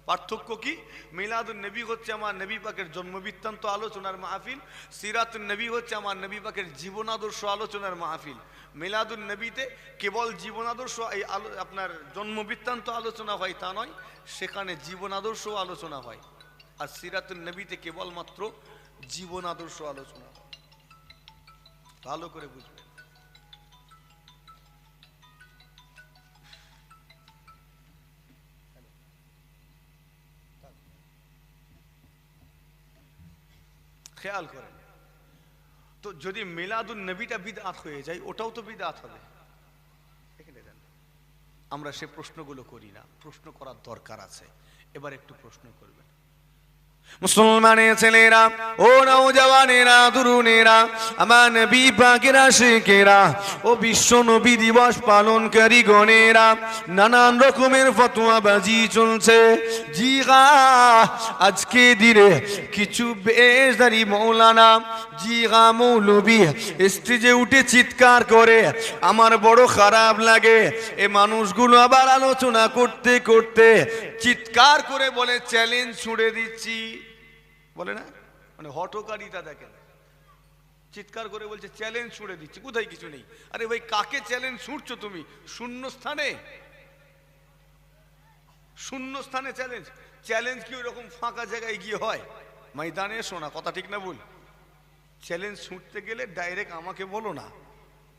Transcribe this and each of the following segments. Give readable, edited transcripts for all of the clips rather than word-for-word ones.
পার্থক্য কি? মিলাদুন নবী হচ্ছে আমার নবী পাকের জন্মবৃত্তান্ত আলোচনার মাহফিল, সিরাতুন নবী হচ্ছে আমার নবী পাকের জীবনাদর্শ আলোচনার মাহফিল। মিলাদুন নবীতে কেবল জীবনাদর্শ এই আপনার জন্মবৃত্তান্ত আলোচনা হয় তা নয়, সেখানে জীবনাদর্শ আলোচনা হয়। আর সিরাতুন নবীতে কেবলমাত্র জীবনাদর্শ আলোচনা হয়। ভালো করে বুঝবেন। খেয়াল করেন তো, যদি মিলাদুন নবীটা বিদআত হয়ে যায়, ওটাও তো বিদআত হবে। আমরা সে প্রশ্নগুলো করি না, প্রশ্ন করার দরকার আছে। এবার একটু প্রশ্ন করবেন মুসলমানের ছেলেরা, ও নওজওয়ানেরা, তরুণেরা, আমার নবী পাকের আশিকেরা, ও বিশ্ব নবী দিবস পালনকারী গণেরা, নানান রকমের ফতোয়াবাজি চলছে। জি হ্যাঁ, আজকে দিনে কিছু বেশদারি মৌলানা, জি হ্যাঁ মৌলবী স্টেজে উঠে চিৎকার করে, আমার বড় খারাপ লাগে। এ মানুষগুলো আবার আলোচনা করতে করতে চিৎকার করে বলে চ্যালেঞ্জ ছুড়ে দিচ্ছি, বলে না, মানে হটকারিতা দেখেন, চিৎকার করে বলছে চ্যালেঞ্জ ছুড়ে দিচ্ছি। কোথায় কিছু নেই। আরে ভাই, কাকে চ্যালেঞ্জ ছুড়ছো তুমি? শূন্য স্থানে, শূন্য স্থানে চ্যালেঞ্জ। চ্যালেঞ্জ কি ওই রকম ফাঁকা জায়গায় গিয়ে হয়? ময়দানে এসো না, কথা ঠিক না ভুল? চ্যালেঞ্জ ছুটতে গেলে ডাইরেক্ট আমাকে বলো না,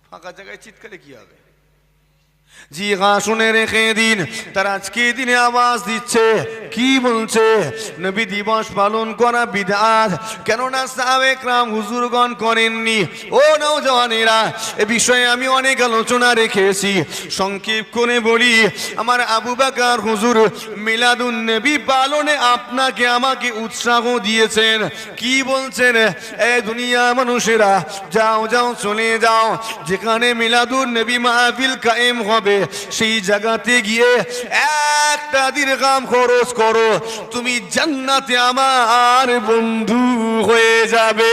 ফাঁকা জায়গায় চিৎকারে কি হবে? জি হ্যাঁ, শুনে রেখে দিন, তারা আজকে দিনে আওয়াজ দিচ্ছে, কি বলছে? নবী দিবস পালন করা বিদআত, কেননা সাহাবে کرام হুজুরগণ করেননি। ও নওজওয়ানেরা, এ বিষয়ে আমি অনেক আলোচনা রেখেছি, সংক্ষেপ করে বলি। আমার আবু বকর হুজুর মিলাদুন নবী পালনে আপনাকে আমাকে উৎসাহ দিয়েছেন। কি বলছেন? এ দুনিয়া মানুষেরা, যাও যাও চলে যাও, যেখানে মিলাদুন নবী মাহফিল কায়েম হবে সেই জায়গাতে গিয়ে একটা দিরহাম খরচ করো, তুমি জান্নাতে আমার বন্ধু হয়ে যাবে।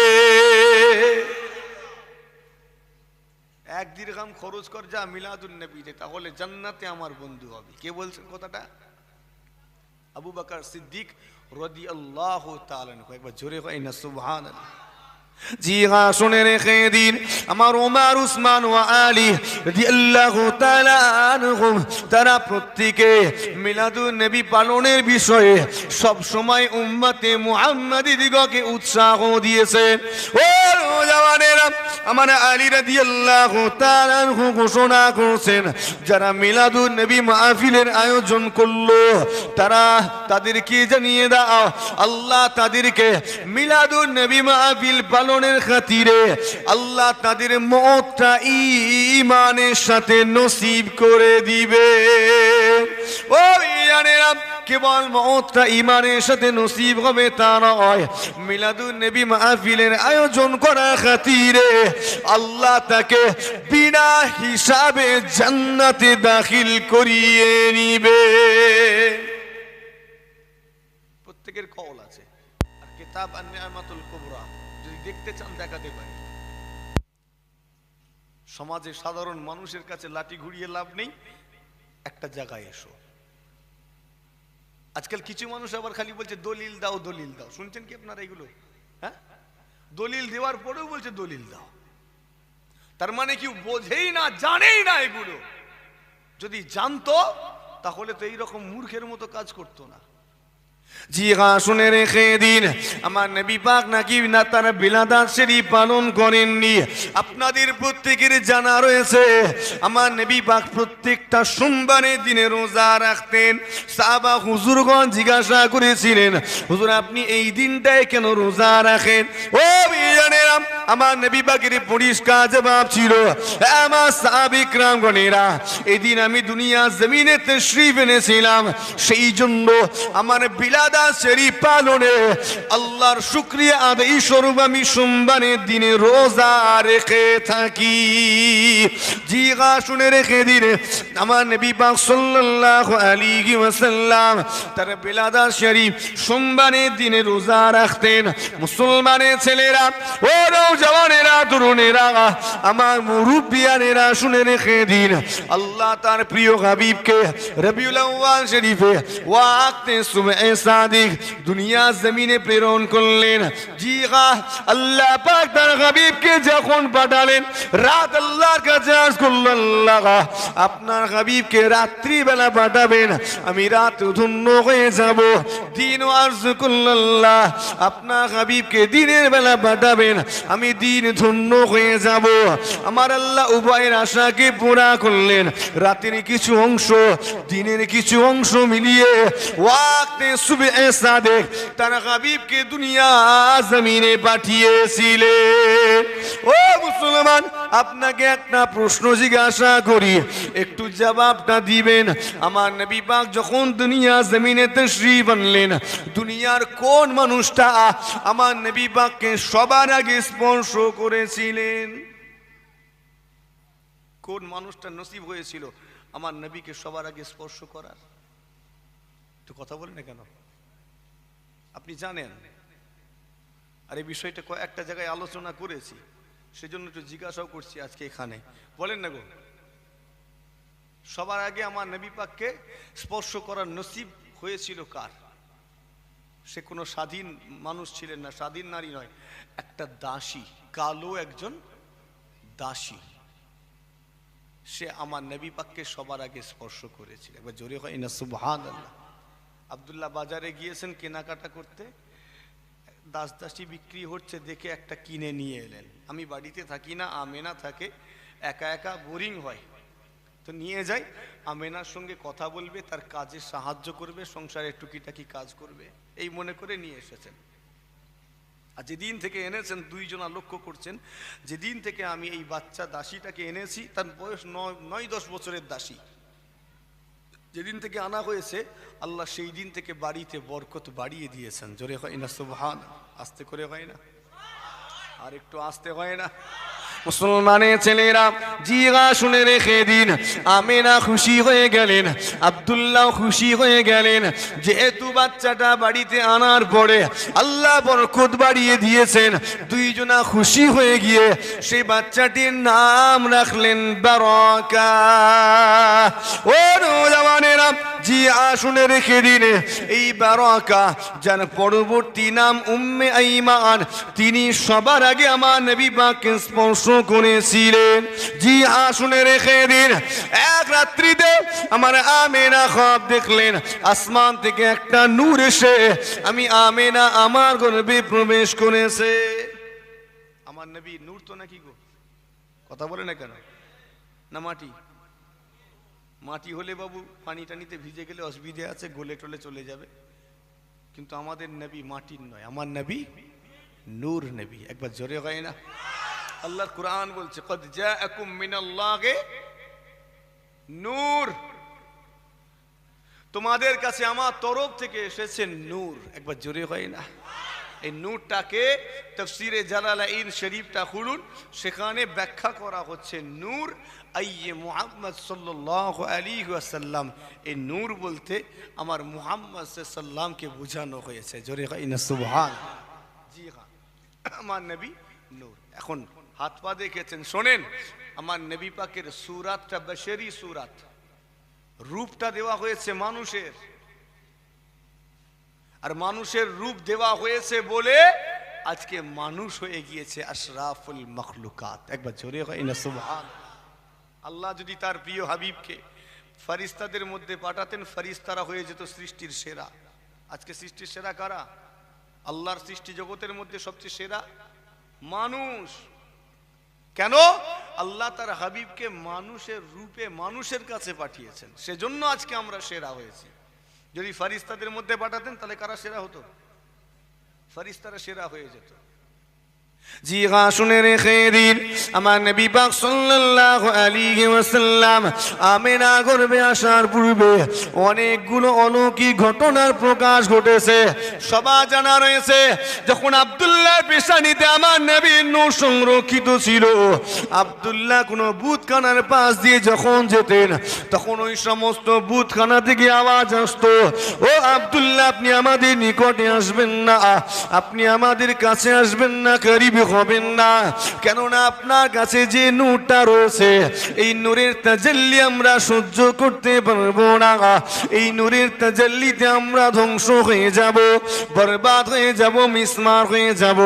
এক দিরহাম খরচ কর যা মিলাদুন নবীতে, তাহলে জান্নাতে আমার বন্ধু হবে। কে বলছেন কথাটা? আবু বকর সিদ্দিক রাদিয়াল্লাহু তাআলা আনহু। একবার জোরে হয় না সুবহানাল্লাহ। জি হ্যাঁ, শুনে রেখে দিন, আমার ওমর, উসমান ও আলী রাদিয়াল্লাহু তাআলা আনহুম, তারা প্রত্যেকে মিলাদুন নবী পালনের বিষয়ে সব সময় উম্মতে মুহাম্মাদী দিগকে উৎসাহ দিয়েছেন। ও নওজওয়ানেরা, আমার আলী রাদিয়াল্লাহু তাআলা আনহু ঘোষণা করেছেন, যারা মিলাদুন নবী মাহফিলের আয়োজন করলো, তারা তাদেরকে জানিয়ে দাও, আল্লাহ তাদেরকে মিলাদুন নবী মাহফিল পালনের খাতিরে আল্লাহ তাদের মওতটা ঈমানের সাথে নসিব করে দিবে। ও জানেরা, কেবল মওতটা ঈমানের সাথে নসিব হবে তা নয়, মিলাদুন নবী মাহফিলের আয়োজন করার খাতিরে আল্লাহ তাকে বিনা হিসাবে জান্নাতে দাখিল করিয়ে নিবে। প্রত্যেকের কওল আছে। আর কিতাব আন-নি'মাতুল কুবরা যদি দেখতে চান দেখাতে পারি। সমাজে সাধারণ মানুষের কাছে লাঠি ঘুরিয়ে লাভ নেই, একটা জায়গায় এসো। আজকাল কিছু মানুষ আবার খালি বলছে দলিল দাও, দলিল দাও। শুনছেন কি আপনারা এগুলো? হ্যাঁ, দলিল দেওয়ার পরেও বলছে দলিল দাও। তার মানে কি বোঝেই না, জানেই না এগুলো। যদি জানতো তাহলে তো এইরকম মূর্খের মতো কাজ করতো না। জি হ্যাঁ, শুনে রেখে দিন, আমার নবী পাক নাকি না তারা বিলাদাত শরীফ পালন করেননি। আপনাদের প্রত্যেকের জানা রয়েছে, আমার নবী পাক প্রত্যেকটা সোমবারের দিনে রোজা রাখতেন। সাহাবা হুজুরগণ জিজ্ঞাসা করেছিলেন, হুজুর আপনি এই দিনটায় কেন রোজা রাখেন? ও জানেরা, আমার নবী পাকের পরিষ্কার জবাব ছিল, আমার সাহাবী کرامগণেরা, এই দিন আমি দুনিয়া জমিনে তাশরীফ এনেছিলাম, সেই জন্য আমার বিলাদাত শরীফ পালনে আল্লাহর শুকরিয়া আদায় স্বরূপ আমি সোমবারের দিনে রোজা রেখে থাকি। জি হ্যাঁ, শুনে রেখে দিন, আমার নবী পাক সাল্লাল্লাহু আলাইহি ওয়াসাল্লাম তার বিলাদাত শরীফ সোমবারের দিনে রোজা রাখতেন। মুসলমানের ছেলেরা, ও জওয়ানেরা তরুণেরা আমার মুরব্বিয়ানেরা শুনে রেখে দিন, আল্লাহ তার প্রিয় হাবিবকে রবিউল আউয়াল শরীফে ওয়াক্তে সুবহে সাদিক দুনিয়া জমিনে প্রেরণ করলেন। জি হ্যাঁ, আল্লাহ পাক তার হাবিবকে যখন পাঠালেন, রাত আল্লাহর কাছে আরজ করলেন, আল্লাহ আপনার হাবিবকে রাত্রি বেলা পাঠাবেন, আমি রাত ধন্য হয়ে যাব। দিন আরজ করলেন, আল্লাহ আপনার হাবিবকে দিনের বেলা পাঠাবেন, আমি দিন ধন্য হয়ে যাব। আমার আল্লাহ উভয়ের আশাকে পুরা করলেন। রাতের কিছু অংশ দিনের কিছু অংশ মিলিয়ে ওয়াক্তে সুবহে সাদিক তার হাবিবকে দুনিয়া জমিনে পাঠিয়েছিলেন। ও মুসলমান, আপনাকে একটা প্রশ্ন জিজ্ঞাসা করি, একটু জবাবটা দিবেন। আমার নবী পাক যখন দুনিয়া জমিনে তাশরীফ আনলেন, দুনিয়ার কোন মানুষটা আমার নবী পাককে সবার আগে স্পর্শ করেছিলেন? কোন মানুষটা নসিব হয়েছিল আমার নবীকে সবার আগে স্পর্শ করার? তো কথা বলেন না কেন? আপনি জানেন? আর এই বিষয়টা কয়েকটা জায়গায় আলোচনা করেছি, সেজন্য একটু জিজ্ঞাসাও করছি আজকে এখানে। বলেন না গো, সবার আগে আমার নবী পাককে স্পর্শ করার নসিব হয়েছিল কার? সে কোনো স্বাধীন মানুষ ছিলেন না, স্বাধীন নারী নয়, একটা দাসী, কালো একজন দাসী, সে আমার নবী পাককে সবার আগে স্পর্শ করেছিল। একবার জোরে হয় না সুবহানাল্লাহ। আব্দুল্লাহ বাজারে গিয়েছেন কেনাকাটা করতে, দাস দাসী বিক্রি হচ্ছে দেখে একটা কিনে নিয়ে এলেন। আমি বাড়িতে থাকি না, আমেনা থাকে, একা একা বোরিং হয়, তো নিয়ে যাই, আমেনার সঙ্গে কথা বলবে, তার কাজে সাহায্য করবে, সংসারে টুকিটাকি কাজ করবে, এই মনে করে নিয়ে এসেছেন। আর যেদিন থেকে এনেছেন, দুইজনা লক্ষ্য করছেন, যেদিন থেকে আমি এই বাচ্চা দাসীটাকে এনেছি, তার বয়স 9-10 বছরের দাসী, যেদিন থেকে আনা হয়েছে, আল্লাহ সেই দিন থেকে বাড়িতে বরকত বাড়িয়ে দিয়েছেন। জোরে হয় না সুবহান? আস্তে করে হয় না? আর একটু আস্তে হয় না? মুসলমানের ছেলেরা জিগা শুনে রেখে দিন, আমেনা খুশি হয়ে গেলেন, আব্দুল্লাহ খুশি হয়ে গেলেন, যেহেতু বাচ্চাটা বাড়িতে আনার পরে আল্লাহ বরকত বাড়িয়ে দিয়েছেন। দুইজনা খুশি হয়ে গিয়ে সেই বাচ্চাটির নাম রাখলেন বারাকা। ও নওজওয়ানেরা, জি শুনে রেখে দিন, এই বারাকা যার পরবর্তী নাম উম্মে আইমান, তিনি সবার আগে আমার নবী পাককে স্পর্শ করেছিলেন। জি শুনে রেখে দিন, এক রাত্রিতে আমার আমেনা খ্বাব দেখলেন, আসমান থেকে একটা নূর এসে আমি আমেনা আমার গর্ভে প্রবেশ করেছে। আমার নবী নূর তো নাকি গো? কথা বলে না কেন? না মাটি? মাটি হলে বাবু পানি টানিতে ভিজে গেলে অসুবিধে আছে, গলে টলে চলে যাবে, কিন্তু আমাদের নবী মাটির নয়, আমার নবী নূর নবী। একবার জোরে হয় না? আল্লাহর কুরআন বলছে, কদ জাআকুম মিনাল্লাহি নূর, তোমাদের কাছে আমার তরফ থেকে এসেছে নূর। একবার জোরে হয় না? এই নূরটাকে তাফসীরে জালালাইন শরীফটা খুলুন, সেখানে ব্যাখ্যা করা হচ্ছে নূর আইয়ে মুহাম্মদ সাল্লাল্লাহু আলাইহি ওয়াসাল্লাম। এই নূর বলতে আমার মুহাম্মদ সাল্লামকে বোঝানো হয়েছে। জোরে হয় না সুবহান? জি হ্যাঁ, আমার নবী নূর। এখন হাত পা দেখেছেন, শোনেন, আমার নবী পাকের সূরাতটা বশরি সূরাত, রূপটা দেওয়া হয়েছে মানুষের, আর মানুষের রূপ দেওয়া হয়েছে বলে আজকে মানুষ হয়ে গিয়েছে আশরাফুল মখলুকাত। একবার জোরে হয় না সুবহান? আল্লাহ যদি তার প্রিয় হাবিবকে ফেরেশতাদের মধ্যে পাঠাতেন, ফেরেশতারা হয়ে যেত সৃষ্টির সেরা। আজকে সৃষ্টির সেরা কারা? আল্লাহর সৃষ্টি জগতের মধ্যে সবচেয়ে সেরা মানুষ। কেন? আল্লাহ তার হাবিবকে মানুষের রূপে মানুষের কাছে পাঠিয়েছেন, সেজন্য আজকে আমরা সেরা হয়েছি। যদি ফেরেশতাদের মধ্যে পাঠাতেন তাহলে কারা সেরা হতো? ফেরেশতারা সেরা হয়ে যেত। জি শুনে রেখে দিন, আমার নবী পাক সাল্লাল্লাহু আলাইহি ওয়াসাল্লাম আমেনা গর্ভে আসার পূর্বে অনেকগুলো অলৌকিক ঘটনার প্রকাশ ঘটেছে, সবার জানা রয়েছে। যখন আব্দুল্লাহর পেশানিতে আমার নবীর নূর সংরক্ষিত ছিল, আব্দুল্লাহ কোনো বুতখানার পাশ দিয়ে যখন যেতেন, তখন ওই সমস্ত বুতখানা থেকে আওয়াজ আসতো, ও আব্দুল্লাহ আপনি আমাদের নিকটে আসবেন না, আপনি আমাদের কাছে আসবেন না, করিব হবেন না। কেননা আপনার কাছে যে নূরটা রয়েছে, এই নূরের তাজাল্লি আমরা সহ্য করতে পারবো না। এই নূরের তাজাল্লিতে আমরা ধ্বংস হয়ে যাব, বরবাদ হয়ে যাব, মিসমার হয়ে যাব।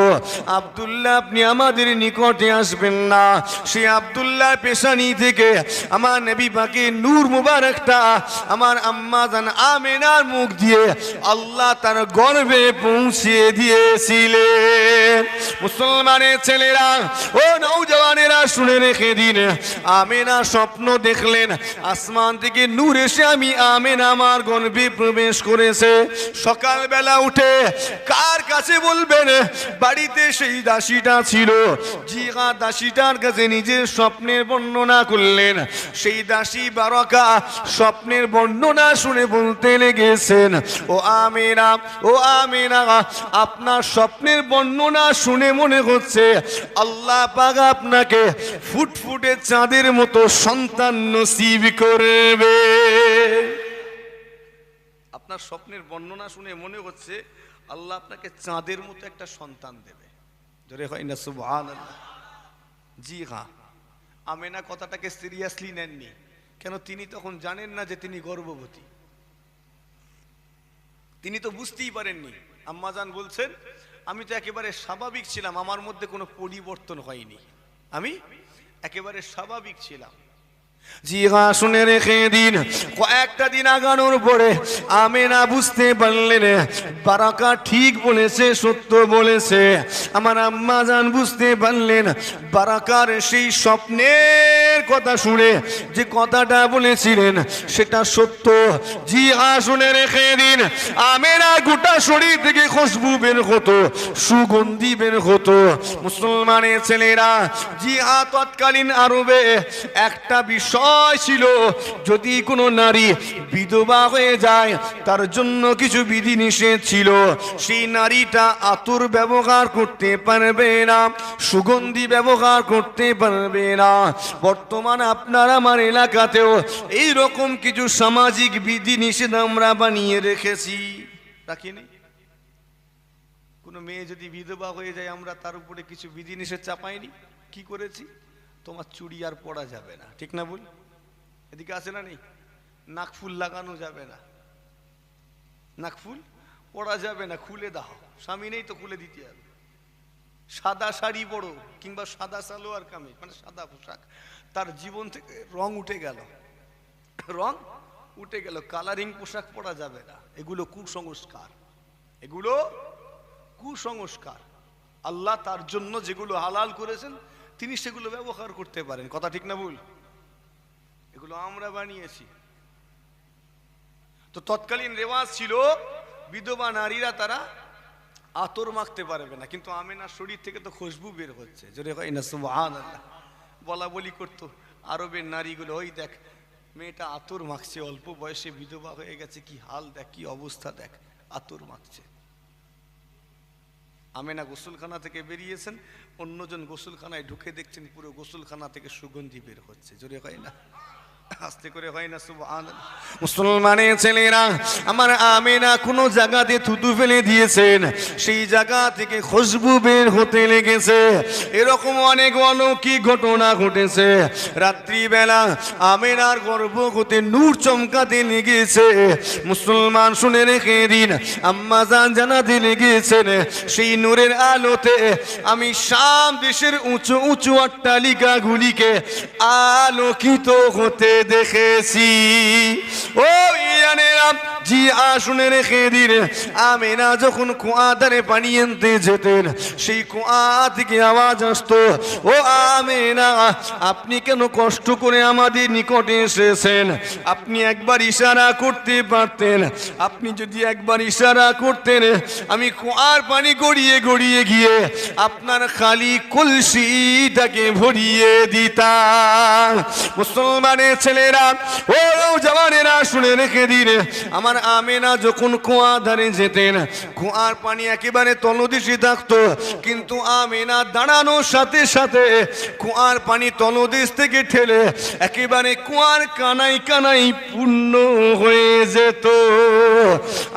আব্দুল্লাহ আপনি আমাদের নিকটে আসবেন না। সেই আব্দুল্লাহ পেশানি থেকে আমার নবী পাকের নূর মুবারকটা আমার আম্মা জান আমেনার মুখ দিয়ে আল্লাহ তার গর্ভে পৌঁছিয়ে দিয়েছিলেন। মুসলমানের ছেলেরা ও নওজওয়ানেরা শুনে রেখে দিন, আমেনা স্বপ্ন দেখলেন আসমান থেকে নূর এসে আমি আমেনা আমার গর্ভে প্রবেশ করেছে। সকালবেলা উঠে কার কাছে বলবেন? বাড়িতে সেই দাসীটা ছিল, জি হ্যাঁ, দাসীটার কাছে নিজের স্বপ্নের বর্ণনা করলেন। সেই দাসী বারাকা স্বপ্নের বর্ণনা শুনে বলতে লেগেছেন, ও আমেনা, ও আমেনা, আপনার স্বপ্নের বর্ণনা শুনে মনে হচ্ছে আল্লাহ পাক আপনাকে ফুটফুটে চাঁদের মতো সন্তান নসিব করবে। আপনার স্বপ্নের বর্ণনা শুনে মনে হচ্ছে আল্লাহ আপনাকে চাঁদের মতো একটা সন্তান দেবে। জোরে হয় না সুবহানাল্লাহ? জি হ্যাঁ, আমেনা কথাটাকে সিরিয়াসলি নেননি। কেন? তিনি তখন জানেন না যে তিনি গর্ভবতী, তিনি তো বুঝতেই পারেননি। আম্মাজান বলছেন, আমি তো একেবারে স্বাভাবিক ছিলাম, আমার মধ্যে কোনো পরিবর্তন হয়নি, আমি একেবারে স্বাভাবিক ছিলাম। জি হ্যাঁ, শুনে রেখে দিন, কয়েকটা দিন আগানোর পরে আমেনা বুঝতে পারলেন বারাকা ঠিক বলেছে, সত্য বলেছে। আমার আম্মা জান বুঝতে পারলেন বারাকার সেই স্বপ্নের কথা শুনে যে কথাটা বলেছিলেন সেটা সত্য। জি হ্যাঁ, শুনে রেখে দিন, আমেনা গোটা শরীর থেকে খুশবু বের হতো, সুগন্ধি বের হতো। মুসলমানের ছেলেরা, জি হ্যাঁ, তৎকালীন আরবে একটা বিষয় ছিল, যদি কোনো নারী বিধবা হয়ে যায় তার জন্য কিছু বিধি নিষেধ ছিল। সেই নারীটা আতর ব্যবহার করতে পারবে না, সুগন্ধি ব্যবহার করতে পারবে না। বর্তমান আপনার আমার এলাকাতেও এই রকম কিছু সামাজিক বিধি নিষেধ আমরা বানিয়ে রেখেছি, রাখিনি? কোনো মেয়ে যদি বিধবা হয়ে যায় আমরা তার উপরে কিছু বিধি নিষেধ চাপাইনি। কি করেছি? তোমার চুড়ি আর পরা যাবে না, ঠিক না? বল, এদিকে আছে না? নেই? নাকফুল লাগানো যাবে না, নাকফুল পরা যাবে না, খুলে দাও। স্বামী নেই তো খুলে দিতে হবে। সাদা শাড়ি পরো কিংবা সাদা সালোয়ার কামিজ, মানে সাদা পোশাক। তার জীবন থেকে রং উঠে গেল, রং উঠে গেল, কালারিং পোশাক পরা যাবে না। এগুলো কুসংস্কার, এগুলো কুসংস্কার। আল্লাহ তার জন্য যেগুলো হালাল করেছেন তিনি সেগুলো ব্যবহার করতে পারেন, কথা ঠিক না ভুল? এগুলো আমরা বানিয়েছি। তো তৎকালীন রেওয়াজ ছিল বিধবা নারীরা তারা আতর মাখতে পারবে না, কিন্তু আমেনার শরীর থেকে তো খুশবু বের হচ্ছে। জোরে হয় না সুবহানাল্লাহ? বলা বলি করতো আরবের নারীগুলো, ওই দেখ মেয়েটা আতর মাখছে, অল্প বয়সে বিধবা হয়ে গেছে, কি হাল দেখ, কি অবস্থা দেখ, আতর মাখছে। আমেনা গোসলখানা থেকে বেরিয়েছেন, অন্যজন গোসলখানায় ঢুকে দেখছেন পুরো গোসলখানা থেকে সুগন্ধি বের হচ্ছে। জোরে হয় না? আস্তে করে হয় না সুবহানাল্লাহ? মুসলমানের ছেলেরা, আমার আমেনা কোনো জায়গাতে থুতু ফেলে দিয়েছেন, সেই জায়গা থেকে খুশবু বের হতে লেগেছে। এরকম অনেক অলৌকিক ঘটনা ঘটেছে। রাত্রিবেলা আমেনার গর্ভ হতে নূর চমকাতে লেগেছে। মুসলমান শুনে রেখে দিন, আম্মা জান জানাতে লেগেছেন সেই নূরের আলোতে আমি শাম দেশের উঁচু উঁচু অট্টালিকাগুলিকে আলোকিত হতে দেখেছি। ও ইয়ানেরা, জি শুনে রেখে দিন, আমেনা যখন কুয়া ধারে পানি আনতে যেতেন সেই কুয়া থেকে আওয়াজ আসতো, ও আমেনা আপনি কেন কষ্ট করে আমাদের নিকটে এসেছেন? আপনি একবার ইশারা করতে পারতেন, আপনি যদি একবার ইশারা করতেন আমি কুয়ার পানি গড়িয়ে গড়িয়ে গিয়ে আপনার খালি কলসিটাকে ভরিয়ে দিতাম। মুসলমানের ছেলেরা, ও জওয়ানেরা শুনে রেখে দিন, আমার আমার আমেনা যখন কুয়া ধারে যেতেন, কুয়ার পানি একেবারে তলদেশে থাকতো, কিন্তু আমেনা দাঁড়ানোর সাথে সাথে কুয়ার পানি তলদেশ থেকে ঠেলে একেবারে কুয়ার কানাই কানাই পূর্ণ হয়ে যেত।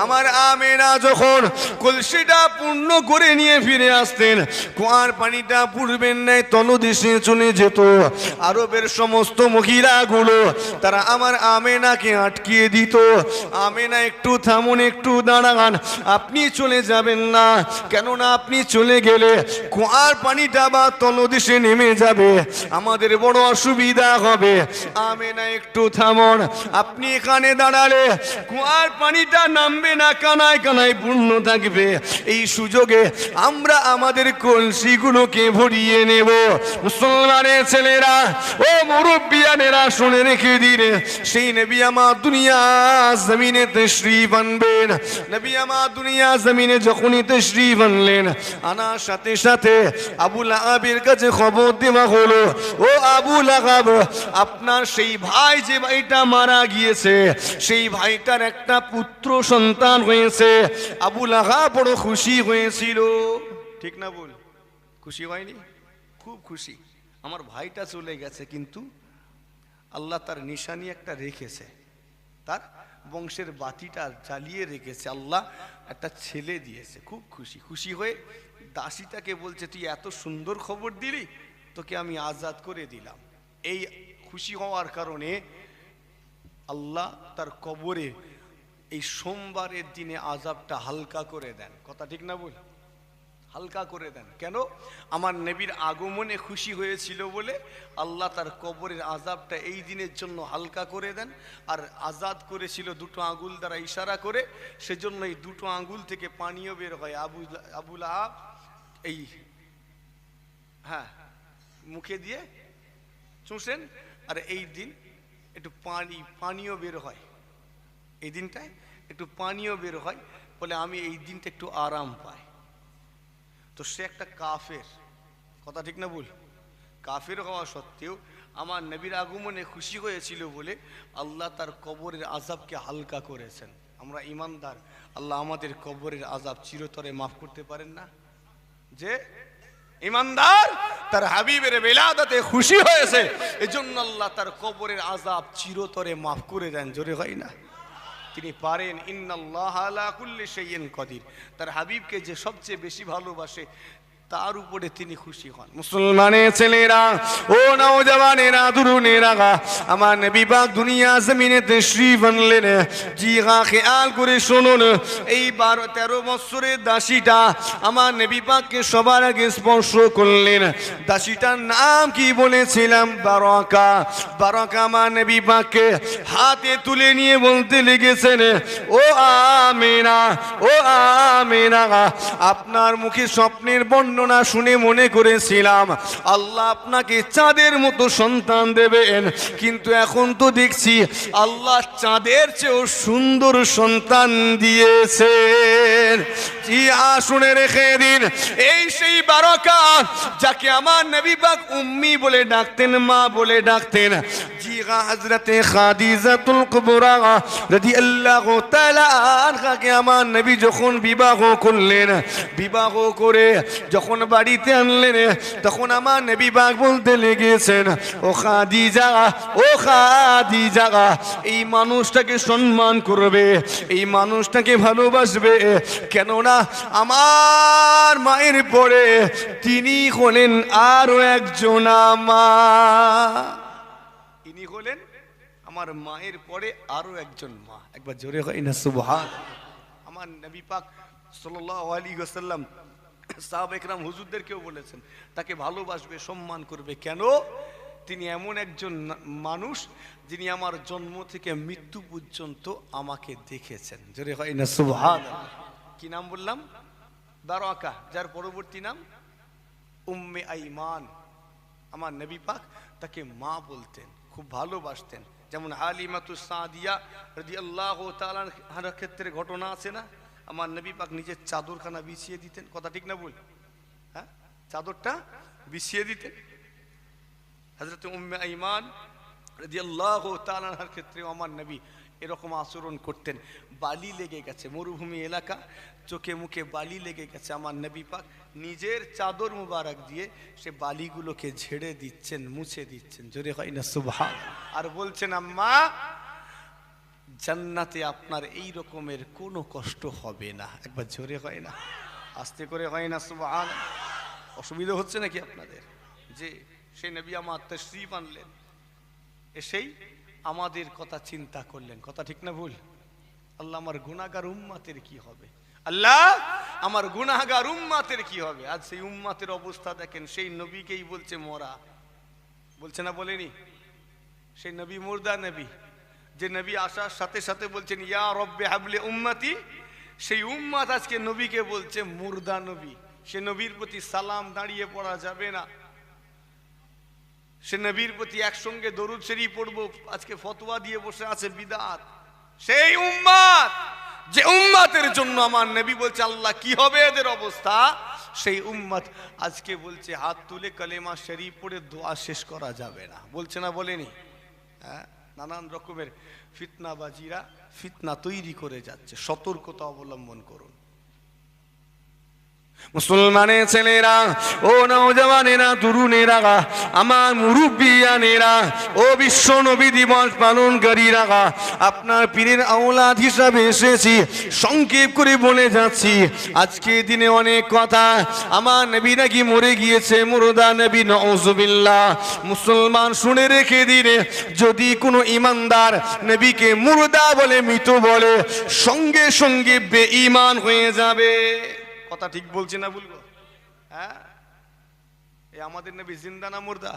আমার আমেনা যখন কলসিটা পূর্ণ করে নিয়ে ফিরে আসতেন, কুয়ার পানিটা পূর্বের ন্যায় তলদেশে চলে যেত। আরবের সমস্ত মহিলাগুলো তারা আমার আমেনাকে আটকিয়ে দিত, আমেনা একটু থামুন, একটু দাঁড়ান, আপনি চলে যাবেন না, কেননা আপনি চলে গেলে কুয়ার পানিটা বা তলদেশে নেমে যাবে, আমাদের বড় অসুবিধা হবে। আমেনা একটু থামুন, আপনি এখানে দাঁড়ালে কুয়ার পানিটা নামবে না, কানায় কানায় পূর্ণ থাকবে। এই সুযোগে আমরা আমাদের কলসিগুলোকে ভরিয়ে নেব। মুসলমানের ছেলেরা ও মুরব্বিয়ানেরা শুনে রেখে দিলে, সেই নবী আমার দুনিয়া জমিনে তশরীফ আনবেন। নবী আমার দুনিয়া জমিনে যখনই তশরীফ আনলেন, আনার সাথে সাথে আবু লাহাবের কাছে খবর দেওয়া হলো, ও আবু লাহাব, আপনার সেই ভাই যে ভাইটা মারা গিয়েছে, সেই ভাইটার একটা পুত্র সন্তান হয়েছে। আবু লাহাব বড় খুশি হয়েছিল, ঠিক না বল? খুশি হয়নি? খুব খুশি, আমার ভাইটা চলে গেছে, কিন্তু আল্লাহ তার নিশানি একটা রেখেছে, তার বংশের বাতিটা জ্বালিয়ে রেখেছে, আল্লাহ একটা ছেলে দিয়েছে। খুব খুশি। খুশি হয়ে দাসীটাকে বলছে, তুই এত সুন্দর খবর দিলি, তোকে আমি আজাদ করে দিলাম। এই খুশি হওয়ার কারণে আল্লাহ তার কবরে এই সোমবারের দিনে আযাবটা হালকা করে দেন। কথা ঠিক না বল? হালকা করে দেন। কেন? আমার নবীর আগমনে খুশি হয়েছিল বলে আল্লাহ তার কবরের আযাবটা এই দিনের জন্য হালকা করে দেন। আর আজাদ করেছিল দুটো আঙ্গুল দ্বারা ইশারা করে, সেজন্য এই দুটো আঙ্গুল থেকে পানিও বের হয়। আবু লাহাব এই মুখে দিয়ে চুষেন, আর এই দিন একটু পানিও বের হয়, এই দিনটায় একটু পানিও বের হয় বলে আমি এই দিনটা একটু আরাম পাই। তো সে একটা কাফের, কথা ঠিক না বল? কাফের হওয়া সত্ত্বেও আমার নবীর আগমনে খুশি হয়েছিল বলে আল্লাহ তার কবরের আযাবকে হালকা করেছেন। আমরা ইমানদার, আল্লাহ আমাদের কবরের আযাব চিরতরে মাফ করতে পারেন না? যে ইমানদার তার হাবিবের বেলাদাতে খুশি হয়েছে, এজন্য আল্লাহ তার কবরের আযাব চিরতরে মাফ করে দেন। জোরে হয় না? তিনি পারেন। ইন্নাল্লাহা আলা কুল্লি শাইইন কাদির। তার হাবিবকে যে সবচেয়ে বেশি ভালোবাসে তার উপরে তিনি খুশি হন। মুসলমানের ছেলেরা ও নওজওয়ানেরা তরুণেরা, আমার নবী পাক দুনিয়া জমিনে তশরীফ আনলেন। জি হ্যাঁ, খেয়াল করে শুনুন, এই 12-13 বছরের দাসীটা আমার নবী পাককে সবার আগে স্পর্শ করলেন। দাসীটার নাম কি বলেছিলাম? বারাকা। বারাকা আমার নবী পাককে হাতে তুলে নিয়ে বলতে লেগেছেন, ও আমেনা, ও আমেনা, আপনার মুখে স্বপ্নের বর্ণনা শুনে মনে করেছিলাম আল্লাহ আপনাকে চাঁদের মতো সন্তান দেবেন, কিন্তু এখন তো দেখছি আল্লাহ চাঁদের চেয়েও সুন্দর সন্তান দিয়েছেন। জি শুনে রেখে দিন, এই সেই বারাকা যাকে আমার নবী পাক উম্মি বলে ডাকতেন, মা বলে ডাকতেন। জি হযরতে খাদিজাতুল কুবরা রাদিয়াল্লাহু তাআলা আনহাকে আমার নবী যখন বিবাহ করলেন, বিবাহ করে যখন বাড়িতে আনলেন, তখন আমার নবী পাক বলতে লেগেছেন, ও খাদিজা, ও খাদিজা, এই মানুষটাকে সম্মান করবে, এই মানুষটাকে ভালোবাসবে, কেননা আমার মায়ের পরে তিনি হলেন আরো একজন মা। ইনি হলেন আমার মায়ের পরে আরো একজন মা। একবার জোরে হয় না সুবহান। আমার নবী পাক সাল্লাল্লাহু আলাইহি ওয়াসাল্লাম সাহাবা একরাম হুজুরদেরকেও বলেছেন তাকে ভালোবাসবে, সম্মান করবে। কেন? তিনি এমন একজন মানুষ যিনি আমার জন্ম থেকে মৃত্যু পর্যন্ত আমাকে দেখেছেন। জোরে হয় না সুবহানাল্লাহ। কি নাম বললাম? বারাকা, যার পরবর্তী নাম উম্মে আইমান। আমার নবী পাক তাকে মা বলতেন, খুব ভালোবাসতেন। যেমন হালিমাতুস সাদিয়া রাদিয়াল্লাহু তাআলা আনহার ক্ষেত্রে ঘটনা আছে না, আমার নবী পাক নিজের চাদরখানা বিছিয়ে দিতেন। কথা ঠিক না বল? হ্যাঁ, চাদরটা বিছিয়ে দিতেন। হযরত উম্মে আইমান রাদিয়াল্লাহু তাআলা আনহার ক্ষেত্রে আমার নবী এরকম আচরণ করতেন। বালি লেগে গেছে, মরুভূমি এলাকা, চোখে মুখে বালি লেগে গেছে, আমার নবী পাক নিজের চাদর মুবারক দিয়ে সে বালিগুলোকে ঝেড়ে দিচ্ছেন, মুছে দিচ্ছেন। জোরে হয় না সুবহান? আর বলছেন, আম্মা জান্নাতে আপনার এই রকমের কোনো কষ্ট হবে না। একবার জোরে হয় না, আস্তে করে হয় না সুবহান? অসুবিধা হচ্ছে নাকি আপনাদের? যে সেই নবী আমার তাশরীফ আনলেন, এসেই আমাদের কথা চিন্তা করলেন। কথা ঠিক না ভুল? আল্লাহ আমার গুনাহগার উম্মতের কি হবে? আল্লাহ আমার গুনাহগার উম্মতের কি হবে? আজ সেই উম্মতের অবস্থা দেখেন, সেই নবীকেই বলছে মরা, বলছে না বলেনি? সেই নবী মুর্দা নবী, যে নবী আসার সাথে সাথে বলছেন ইয়া রব্বে হাবলি উম্মতি, সেই উম্মত আজকে নবীকে বলছে মুর্দা নবী। সে নবীর প্রতি সালাম দাঁড়িয়ে পড়া যাবে না, সে নবীর প্রতি একসঙ্গে দরুদ শরীফ পড়বো আজকে ফতোয়া দিয়ে বসে আছে বিদআত। সেই উম্মত, যে উম্মতের জন্য আমার নবী বলছে আল্লাহ কি হবে এদের অবস্থা, সেই উম্মত আজকে বলছে হাত তুলে কালেমা শরীফ পড়ে দোয়া শেষ করা যাবে না। বলছে না বলেনি? হ্যাঁ, নানান রকমের ফিতনাবাজিরা ফিতনা তৈরি করে যাচ্ছে, সতর্কতা অবলম্বন করুন। মুসলমানের ছেলেরা, ও নওজওয়ানেরা, তরুণেরা, আমার মুরব্বিয়ানেরা, ও বিশ্ব নবী দিবস পালনকারীরা, আপনার পীরের আওলাদ হিসাবে এসেছি, সংক্ষেপ করে বলে যাচ্ছি। আজকে দিনে অনেক কথা, আমার নবী নাকি মরে গিয়েছে, মুর্দা নবী, নাউজুবিল্লাহ। মুসলমান শুনে রেখে দিনে, যদি কোনো ইমানদার নবীকে মুর্দা বলে, মৃত বলে, সঙ্গে সঙ্গে বেঈমান হয়ে যাবে। কথা ঠিক বলছি না বলবো? হ্যাঁ, এই আমাদের নবী জিন্দা না মুর্দা?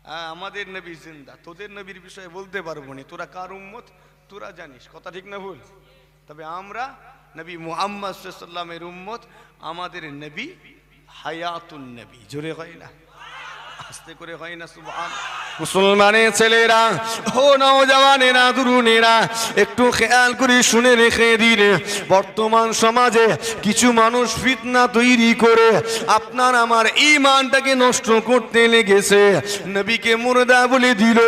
হ্যাঁ, আমাদের নবী জিন্দা। তোদের নবীর বিষয়ে বলতে পারবো না, তোরা কার উম্মত তোরা জানিস। কথা ঠিক না ভুল? তবে আমরা নবী মুহাম্মদ সাল্লাল্লাহু আলাইহি ওয়াসাল্লামের উম্মত, আমাদের নবী হায়াতুন নবী। জোরে হয় না, আস্তে করে হয় না সুবহান? মুসলমানের ছেলেরা, ও নওজওয়ানেরা, তরুণেরা, একটু খেয়াল করে শুনে রেখে দিন, বর্তমান সমাজে কিছু মানুষ ফিতনা তৈরি করে আপনার আমার ঈমানটাকে নষ্ট করতে লেগেছে। নবীকে মুর্দা বলে দিল,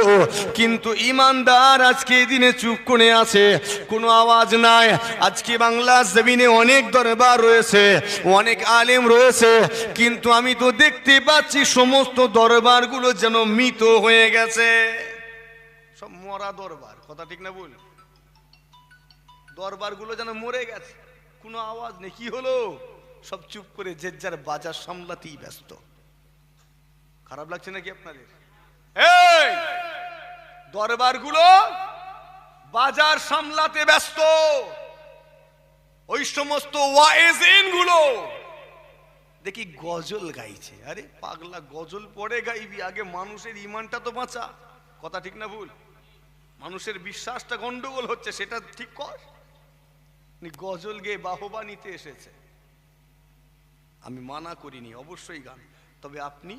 কিন্তু ঈমানদার আজকে দিনে চুপ করে আছে, কোনো আওয়াজ নাই। আজকে বাংলার জমিনে অনেক দরবার রয়েছে, অনেক আলেম রয়েছে, কিন্তু আমি তো দেখতে পাচ্ছি সমস্ত দরবারগুলো যেন মৃত হয়ে গেছে, সব মরা দরবার। কথা ঠিক না বল? দরবারগুলো যেন মরে গেছে, কোনো আওয়াজ নেই। কি হলো? সব চুপ করে যে যার বাজার সামলাতেই ব্যস্ত। খারাপ লাগছে নাকি আপনাদের? এই দরবারগুলো বাজার সামলাতে ব্যস্ত, ওই সমস্ত ওয়াইজিন গুলো দেখি গজল গাইছে। আরে পাগলা, গজল পরে গাইবি, আগে মানুষের ইমানটা তো বাঁচা। কথা ঠিক না ভুল? মানুষের বিশ্বাসটা গন্ডগোল হচ্ছে, সেটা ঠিক কর। গজল গেয়ে বাহবা নিতে এসেছে, আমি মানা করিনি, অবশ্যই গান। তবে আপনি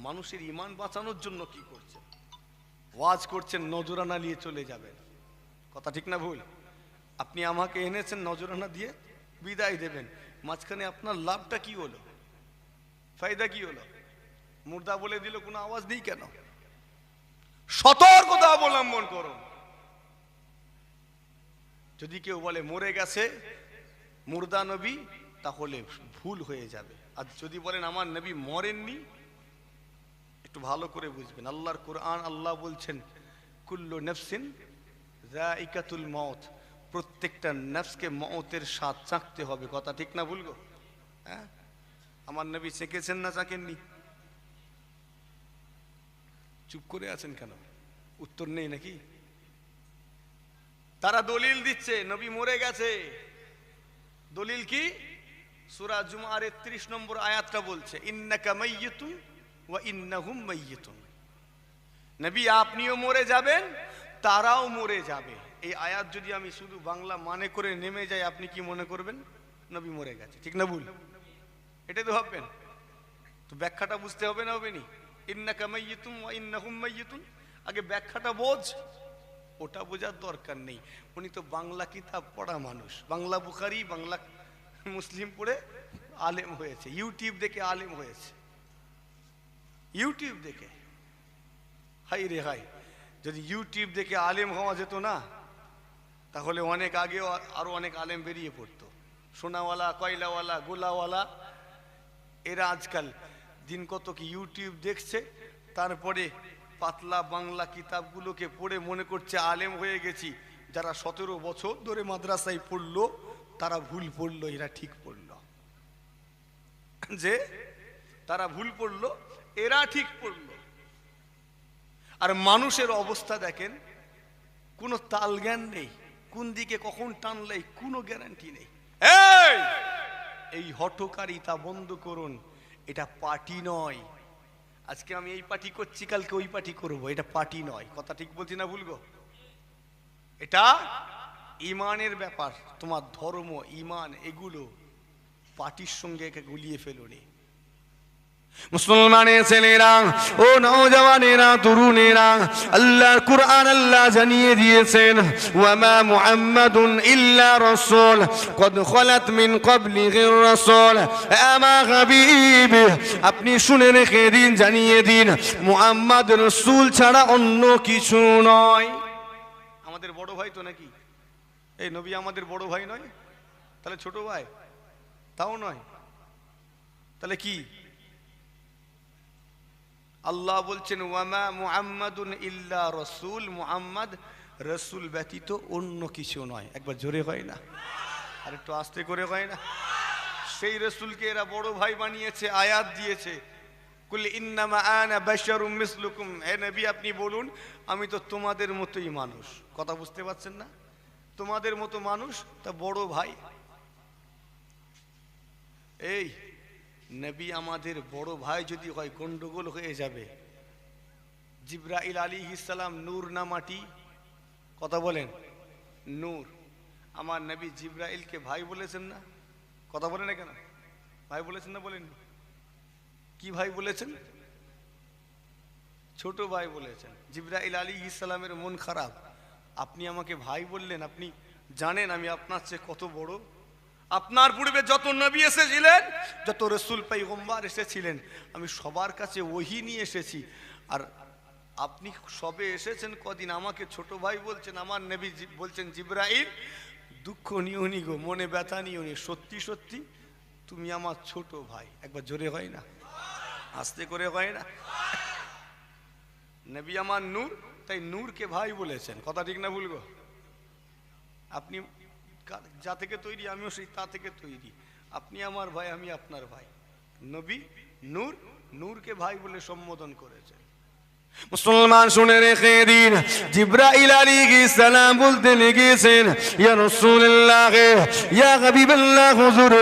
মানুষের ইমান বাঁচানোর জন্য কি করছেন? ওয়াজ করছেন, নজরানা নিয়ে চলে যাবেন। কথা ঠিক না ভুল? আপনি আমাকে এনেছেন নজরানা দিয়ে বিদায় দেবেন, মাঝখানে আপনার লাভটা কি হলো, ফায়দা কি হলো? মুর্দা বলে দিল, কোনো আওয়াজ নেই কেন? সতর্কতা অবলম্বন করুন। যদি কেউ বলে মরে গেছে মুর্দা নবী, তাহলে ভুল হয়ে যাবে। আর যদি বলেন আমার নবী মরেননি, একটু ভালো করে বুঝবেন। আল্লাহর কোরআন, আল্লাহ বলছেন কুল্লু নাফসিন যায়িকাতুল মউত, প্রত্যেকটা নফসকে মউতের স্বাদ চাখতে হবে। কথা ঠিক না ভুল গো? হ্যাঁ, আমার নবী চেখেছেন না চাখেননি? চুপ করে আছেন কেন? উত্তর নেই নাকি? তারা দলিল দিচ্ছে নবী মরে গেছে। দলিল কি? সূরা জুমার ৩১ নম্বর আয়াতটা বলছে ইন্নাকা মাইয়িতুন ওয়া ইন্নাহুম মাইয়িতুন, নবী আপনিও মরে যাবেন, তারাও মরে যাবে। এই আয়াত যদি আমি শুধু বাংলা মানে করে নেমে যাই, আপনি কি মনে করবেন? নবী মরে গেছে। ঠিক না ভুল? এটাই তো ভাববেন। তো ব্যাখ্যাটা বুঝতে হবে না, হবে নি? ইন্নাকা মাইয়িতুন ওয়া ইন্নাহুম মাইয়িতুন, আগে ব্যাখ্যাটা বোঝ। ওটা বোঝার দরকার নেই, উনি তো বাংলা কিতাব পড়া মানুষ, বাংলা বুখারি, বাংলা মুসলিম পড়ে আলেম হয়েছে, ইউটিউব দেখে আলেম হয়েছে, ইউটিউব দেখে। হাই রে হাই, যদি ইউটিউব দেখে আলেম হওয়া যেত না, তাহলে অনেক আগেও আরো অনেক আলেম বেরিয়ে পড়তো, সোনাওয়ালা, কয়লাওয়ালা, গোলাওয়ালা। এরা আজকাল দিন কত কি ইউটিউব দেখছে, তারপরে পাতলা বাংলা কিতাবগুলোকে পড়ে মনে করছে আলেম হয়ে গেছি। যারা 17 বছর ধরে মাদ্রাসায় পড়লো তারা ভুল পড়লো, এরা ঠিক পড়লো। যে তারা ভুল পড়লো, এরা ঠিক পড়লো। আর মানুষের অবস্থা দেখেন, কোনো তাল জ্ঞান নেই, কোন দিকে কখন টানলে কোনো গ্যারান্টি নেই। এই হঠকারিতা বন্ধ করুন। এটা পার্টি নয়। আজকে আমি এই পার্টি করছি, কালকে ওই পার্টি করব, এটা পার্টি নয়। কথা ঠিক বলছি না ভুল গো? এটা ইমানের ব্যাপার। তোমার ধর্ম, ইমান, এগুলো পার্টির সঙ্গে একে গুলিয়ে ফেলুনি। মুসলমানের ছেলেরা ও নওজওয়ানেরা, তরুণেরা, আল্লাহর কুরআন আল্লাহ জানিয়ে দিয়েছেন, ওয়ামা মুহাম্মাদুন ইল্লা রাসূল কদ খালাত মিন ক্বাবলিহির রাসূল। আমা হাবিব, আপনি শুনে রেখে দিন, জানিয়ে দিন, মুহাম্মদ রাসূল ছাড়া অন্য কিছু নয়। আমাদের বড় ভাই তো নাকি? এই নবী আমাদের বড় ভাই নয়? তাহলে ছোট ভাই? তাও নয়। তাহলে কি? আল্লাহ বলছেন ওয়ামা মুহাম্মাদুন ইল্লা রাসূল, মুহাম্মদ রাসূল ব্যতীত অন্য কিছু নয়। একবার জোরে হয় না? আর একটু আস্তে করে হয় না? সেই রাসূলকে এরা বড় ভাই বানিয়েছে, আয়াত দিয়েছে, কুল ইন্নামা আনা বাশারুম মিসলুকুম। হে নবী, আপনি বলুন আমি তো তোমাদের মতোই মানুষ। কথা বুঝতে পারছেন না? তোমাদের মতো মানুষ, তা বড় ভাই। এই নবী আমাদের বড় ভাই যদি হয়, গন্ডগোল হয়ে যাবে। জিবরাইল আলাইহিস সালাম নূর না মাটি? কথা বলেন, নূর। আমার নবী জিবরাইলকে ভাই বলেছেন না? কথা বলেন না কেন? ভাই বলেছেন না বলেন? কি ভাই বলেছেন? ছোট ভাই বলেছেন। জিবরাইল আলাইহিস সালামের মন খারাপ, আপনি আমাকে ভাই বললেন, আপনি জানেন আমি আপনার চেয়ে কত বড়? আপনার পূর্বে যত নবী এসেছিলেন, যত রাসূল পয়গম্বর এসেছিলেন, আমি সবার কাছে ওহী নিয়ে এসেছি। আর আপনি সবে এসেছেন কদিন, আমাকে ছোট ভাই বলছেন। আমার নবী বলছেন জিবরাইল, দুঃখ নিও নি গো, মনে ব্যথা নিও নি, সত্যি সত্যি তুমি আমার ছোট ভাই। একবার জোরে হয় না? আস্তে করে হয় না? নবী আমার নূর, তাই নূরকে ভাই বলেছেন। কথা ঠিক না ভুল গো? আপনি যা থেকে তৈরি, আমিও সেই তা থেকে তৈরি। আপনি আমার ভাই, আমি আপনার ভাই। নবী নূর, নূরকে ভাই বলে সম্বোধন করেছেন। মুসলমান শুনে রেখে দিন, জিবরাইল আলাইহিস সালাম বলতে লেগেছেন, ইয়া রাসূলুল্লাহ, ইয়া হাবিবাল্লাহ, হুজুর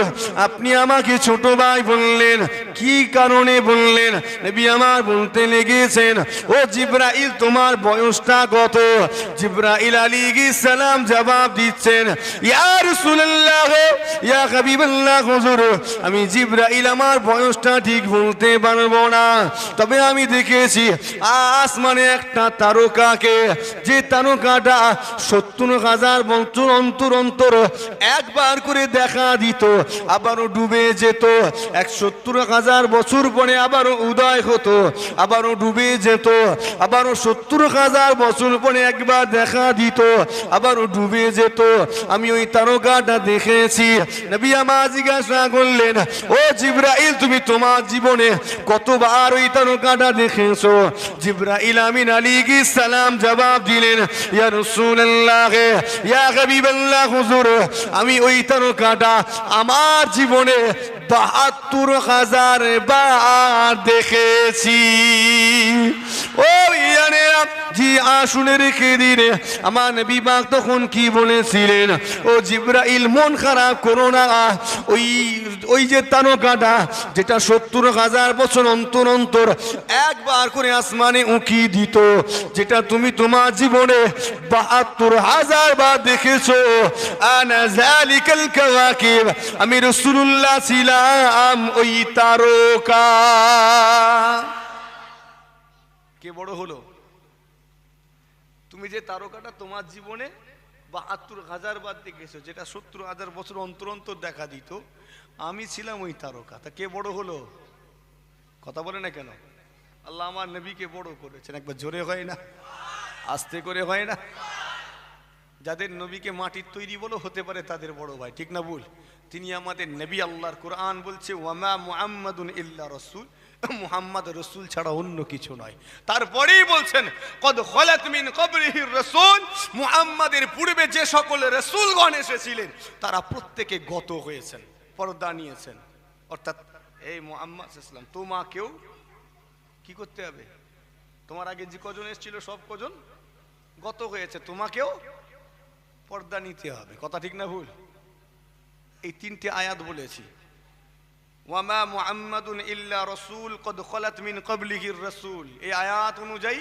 আপনি আমাকে ছোট ভাই বললেন, কি কারণে বললেন? নবী আমার বলতে লেগেছেন, ও জিবরাইল তোমার বয়সটা কত? জিবরাইল আলাইহিস সালাম জবাব দিচ্ছেন, ইয়া রাসূলুল্লাহ, ইয়া হাবিবাল্লাহ, হুজুর আমি জিবরাইল আমার বয়সটা ঠিক বলতে পারবো না, তবে আমি দেখেছি আসমানে একটা তারকাকে, যে তারকাটা 70,000 বছর অন্তর অন্তর একবার করে দেখা দিত, আবারও ডুবে যেত। 70,000 বছর পরে আবারও উদয় হতো, আবারও ডুবে যেত, আবারও 70,000 বছর পরে একবার দেখা দিত, আবারও ডুবে যেত। আমি ওই তারকাটা দেখেছি। নবী আমার জিজ্ঞাসা করলেন, ও জিবরাইল তুমি তোমার জীবনে কতবার ওই তারকাটা দেখেছো? জিবরাইল আমিন আলাইহিস সালাম জবাব দিলেন, ইয়া রাসূলুল্লাহ, ইয়া হাবিবাল্লাহ, হুজুর আমি ওই তারকাটা আমার জীবনে 72,000 বার দেখেছি। ও ইয়ানেরা, জি আসুনে রেখে দিলে আমার নবী পাক তখন কি বলেছিলেন, ও জিবরাইল মন খারাপ করো না, ওই যে তারকাটা যেটা 70,000 বছর অন্তর অন্তর একবার করে আসমানে উঁকি দিত, যেটা তুমি তোমার জীবনে 72,000 বার দেখেছো, আনা যালিকাল কাওয়াকিব, আমি রাসূলুল্লাহ ছিলাম ওই তারকা। কে বড় হলো? তুমি যে তারকাটা তোমার জীবনে 72,000 বার দেখেছো, যেটা 70,000 বছর অন্তর অন্তর দেখা দিত, আমি ছিলাম ওই তারকা। তা কে বড় হলো? কথা বলে না কেন? আল্লাহ আমার নবীকে বড় করেছেন। একবার জোরে হয় না? আস্তে করে হয় না? যাদের নবীকে মাটির তৈরি বলো হতে পারে তাদের বড় ভাই, ঠিক না ভুল? তিনি আমাদের নবী। আল্লাহর কোরআন বলছে ওয়ামা মুহাম্মাদুন ইল্লা রাসূল, মুহাম্মদ রাসূল ছাড়া অন্য কিছু নয়। তারপরেই বলছেন কদ খালাত মিন ক্বাবলিহির রাসূল, মুহাম্মাদের পূর্বে যে সকল রাসূলগণ এসেছিলেন তারা প্রত্যেকে গত হয়েছেন, পর্দা নিয়েছেন। অর্থাৎ এই মুহাম্মদ সাল্লাল্লাহু আলাইহি ওয়াসাল্লাম তোমাকেও কি করতে হবে? তোমার আগে যে কজন এসেছিল সব কজন গত হয়েছে, তোমাকেও পর্দা নিতে হবে। কথা ঠিক না ভুল? এই তিনটে আয়াত বলেছি, ওয়ামা মুহাম্মাদুন ইল্লা রাসূল কদ খালাত মিন ক্বাবলিহির রাসূল। এই আয়াত অনুযায়ী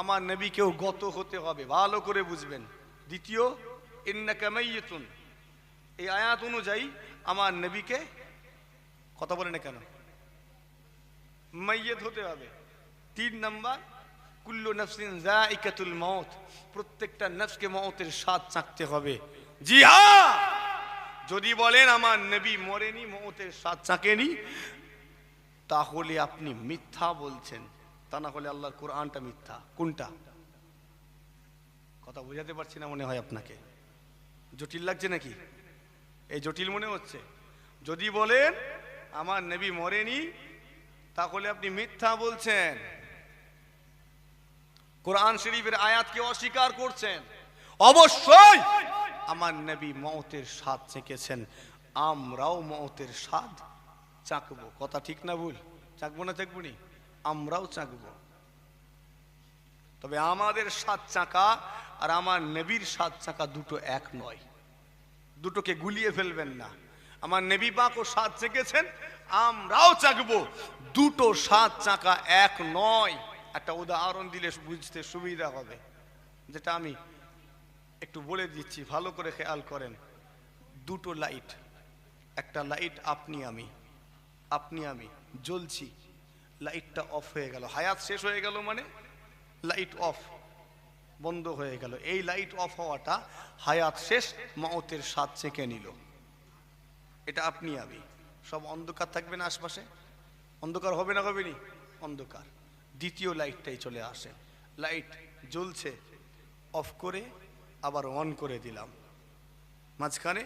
আমার নবীকেও গত হতে হবে, ভালো করে বুঝবেন। দ্বিতীয় ইন্নাকা মাইয়িতুন, এই আয়াত অনুযায়ী আমার নবীকে, কথা বলে না কেন, মাইয়িত হতে হবে। 3 নাম্বার কুল্লু নাফসিন যায়িকাতুল মউত, প্রত্যেকটা নফসকে মউতের স্বাদ চাখতে হবে। জি হ্যাঁ, যদি বলেন আমার নবী মরেনি, মউতের স্বাদ চাকেনি, তাহলে আপনি মিথ্যা বলছেন। তা না হলে আল্লাহর কোরআনটা মিথ্যা। কোনটা? কথা বোঝাতে পারছি না মনে হয় আপনাকে, জটিল লাগছে নাকি? এই জটিল মনে হচ্ছে? যদি বলেন আমার নবী মরেনি তাহলে আপনি মিথ্যা বলছেন, কোরআন শরীফের আয়াতকে অস্বীকার করছেন। অবশ্যই আমার নবী মওতের স্বাদ চেখেছেন, আমরাও মওতের স্বাদ চাখবো। কথা ঠিক না ভুল? চাখবো না চাখবো নি? আমরাও চাখবো। তবে আমাদের স্বাদ চাকা আর আমার নবীর স্বাদ চাকা দুটো এক নয়, দুটোকে গুলিয়ে ফেলবেন না। আমার নবী পাকও স্বাদ চেখেছেন, আমরাও চাখবো, দুটো স্বাদ চাকা এক নয়। একটা উদাহরণ দিলে বুঝতে সুবিধা হবে, যেটা আমি একটু বলে দিচ্ছি, ভালো করে খেয়াল করেন। দুটো লাইট, একটা লাইট আপনি আমি জ্বলছি, লাইটটা অফ হয়ে গেল, হায়াত শেষ হয়ে গেল, মানে লাইট অফ, বন্ধ হয়ে গেল। এই লাইট অফ হওয়াটা হায়াত শেষ, মওতের স্বাদ চেখে নিল। এটা আপনি আমি, সব অন্ধকার থাকবে না আশপাশে, অন্ধকার হবে না, হবে নি? অন্ধকার। দ্বিতীয় লাইটটাই চলে আসে, লাইট জ্বলছে, অফ করে আবার অন করে দিলাম, মাঝখানে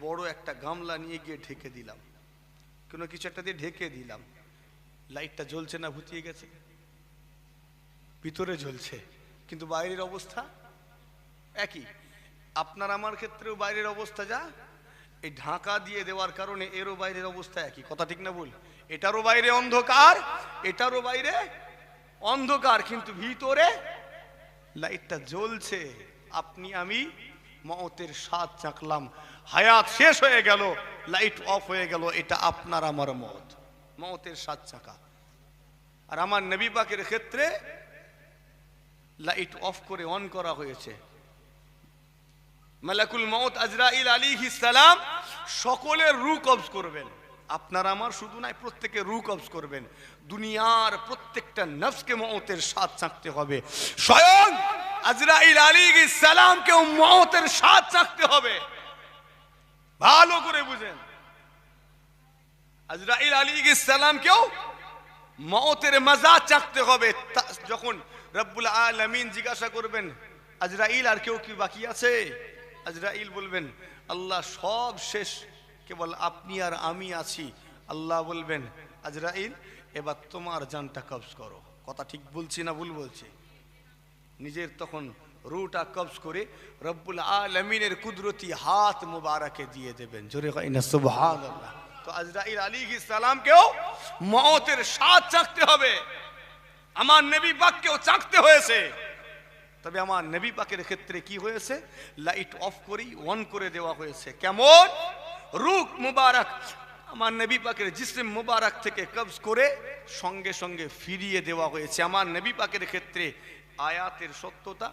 বড় একটা গামলা নিয়ে গিয়ে ঢেকে দিলাম, কোনো কিছু একটা দিয়ে ঢেকে দিলাম। লাইটটা জ্বলছে না, ভুতিয়ে গেছে? ভিতরে জ্বলছে কিন্তু বাইরের অবস্থা একই। আপনার আমার ক্ষেত্রেও বাইরের অবস্থা যা, এই ঢাকা দিয়ে দেওয়ার কারণে এরও বাইরের অবস্থা একই। কথা ঠিক না ভুল? এটারও বাইরে অন্ধকার, এটারও বাইরে অন্ধকার, কিন্তু ভিতরে লাইটটা জ্বলছে। আপনি আমি মওতের স্বাদ চাখলাম, হায়াত শেষ হয়ে গেল, লাইট অফ হয়ে গেল, এটা আপনার আমার মত, মওতের স্বাদ চাকা। আর আমার নবী পাকের ক্ষেত্রে লাইট অফ করে অন করা হয়েছে। মালাকুল মউত আজরাইল আলাইহিস সালাম সকলের রূহ কবজ করবেন, আপনার আমার শুধু নাই, প্রত্যেকে রূহ কবজ করবেন। দুনিয়ার প্রত্যেকটা নফসকে মওতের স্বাদ চাখতে হবে, স্বয়ং আজরাইল আলাইহিস সালামকেও মওতের স্বাদ চাখতে হবে। ভালো করে বুঝেন, আজরাইল আলাইহিস সালামকেও মওতের মজা চাখতে হবে। যখন রব্বুল আলামিন জিজ্ঞাসা করবেন আজরাইল আর কেউ কি বাকি আছে, আজরাইল বলবেন আল্লাহ সব শেষ, কেবল আপনি আর আমি আছি। আল্লাহ বলবেন আজরাইল এবার তোমার জানটা কবজ করো। কথা ঠিক বলছি না ভুল বলছি? নিজের তখন রূহটা কবজ করে রব্বুল আলামিনের কুদরতি হাত মুবারকে দিয়ে দেবেন। জোরে হয় না সুবহানাল্লাহ। তো আজরাইল আলাইহিস সালামকেও মওতের স্বাদ চাখতে হবে, আমার নবী পাককেও চাখতে হয়েছে। তবে আমার নবী পাকের ক্ষেত্রে কি হয়েছে, লাইট অফ করেই অন করে দেওয়া হয়েছে। কেমন? রূহ মুবারক আমার নবী পাকের জিসম মুবারক থেকে কবজ করে সঙ্গে সঙ্গে ফিরিয়ে দেওয়া হয়েছে। আমার নবী পাকের ক্ষেত্রে আয়াতের সত্যতা,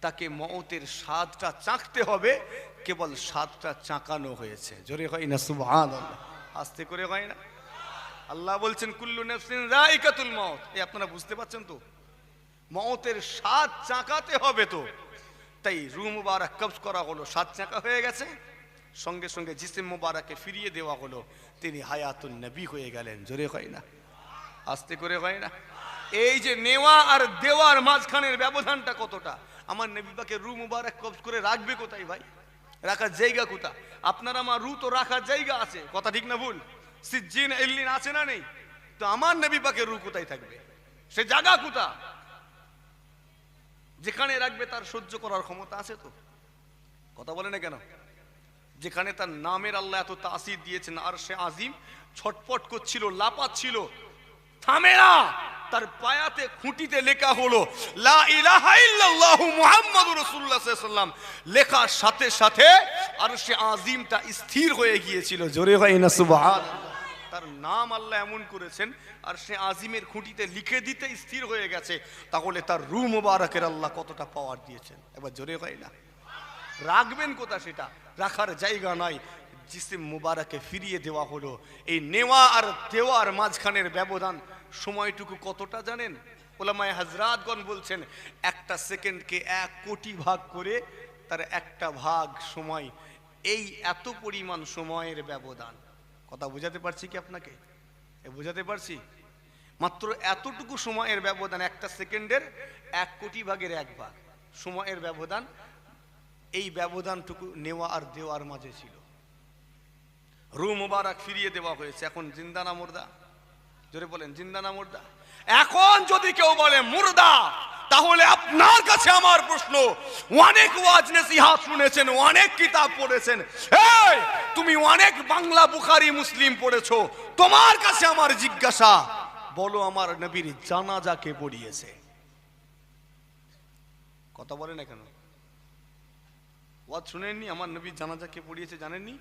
তাকে মওতের স্বাদটা চাখতে হবে, কেবল স্বাদটা চাকানো হয়েছে। জোরে হয় না সুবহানাল্লাহ? আস্তে করে হয় না? আল্লাহ বলছেন কুল্লু নাফসিন যায়িকাতুল মউত। এই আপনারা বুঝতে পারছেন তো, মওতের স্বাদ চাকাতে হবে। তো তাই রূহ মুবারক কবজ করা হলো, স্বাদ চাকা হয়ে গেছে, সঙ্গে সঙ্গে জিসম মুবারককে ফিরিয়ে দেওয়া হলো, তিনি হায়াতুন নবী হয়ে গেলেন। জোরে হয় না? আস্তে করে হয় না? এই যে নেওয়া আর দেওয়ার মাঝখানের ব্যবধানটা কতটা, আমার নবী পাকের রূহ মুবারক কবজ করে রাখবে কোথায় ভাই? রাখার জায়গা কোথা? আপনার আমার রূহ তো রাখার জায়গা আছে, কথা ঠিক না ভুল? সিজ্জিন ইল্লিন আছে না নেই? তো আমার নবী পাকের রূহ কোথায় থাকবে? সে জায়গা কোথা? যেখানে রাখবে তার সহ্য করার ক্ষমতা আছে তো? কথা বলে না কেন? যেখানে তার নামের আল্লাহ এত তাসির দিয়েছেন, আর সে আজিম ছটপট করছিল, লাপাচ্ছিল, থামে না। তার পায়াতে খুঁটিতে লেখা হলো লা ইলাহা ইল্লাল্লাহু মুহাম্মাদুর রাসূলুল্লাহ সাল্লাল্লাহু আলাইহি ওয়াসাল্লাম। লেখার সাথে সাথে আর সে আজিমটা স্থির হয়ে গিয়েছিল। জোরে হয় না সুবহানাল্লাহ। তার নাম আল্লাহ এমন করেছেন আর সে আজিমের খুঁটিতে লিখে দিতে স্থির হয়ে গেছে, তাহলে তার রূহ মুবারকের আল্লাহ কতটা পাওয়ার দিয়েছেন। এবার জোরে হয় না? রাখবেন কোথা? সেটা রাখার জায়গা নাই। জিসিম মুবারকে ফিরিয়ে দেওয়া হলো। এই নেওয়া আর দেওয়ার মাঝখানের ব্যবধান সময়টুকু কতটা জানেন? ওলামায়ে হাজরাতগণ বলছেন একটা সেকেন্ডকে 1 কোটি ভাগ করে তার একটা ভাগ সময়, এই এত পরিমাণ সময়ের ব্যবধান। কথা বুঝাতে পারছি কি আপনাকে? বুঝাতে পারছি? মাত্র এতটুকু সময়ের ব্যবধান, একটা সেকেন্ডের 1 কোটি ভাগের 1 ভাগ সময়ের ব্যবধান। এই ব্যবধানটুকু নেওয়া আর দেওয়ার মাঝে ছিল। রূহ মুবারক ফিরিয়ে দেওয়া হয়েছে। এখন জিন্দা না মুর্দা? জোরে বলেন, জিন্দা না মুর্দা? এখন যদি কেউ বলে মুর্দা, তাহলে আপনার কাছে আমার প্রশ্ন, অনেক ওয়াজ নসিহত শুনেছেন, অনেক কিতাব পড়েছেন, এই তুমি অনেক বাংলা বুখারী মুসলিম পড়েছো, তোমার কাছে আমার জিজ্ঞাসা, বলো আমার নবীর জানাজা কে পড়িয়েছে? কথা বলে না কেন? ওয়াজ শুনেননি? আমার নবীর জানাজা কে পড়িয়েছে জানেননি?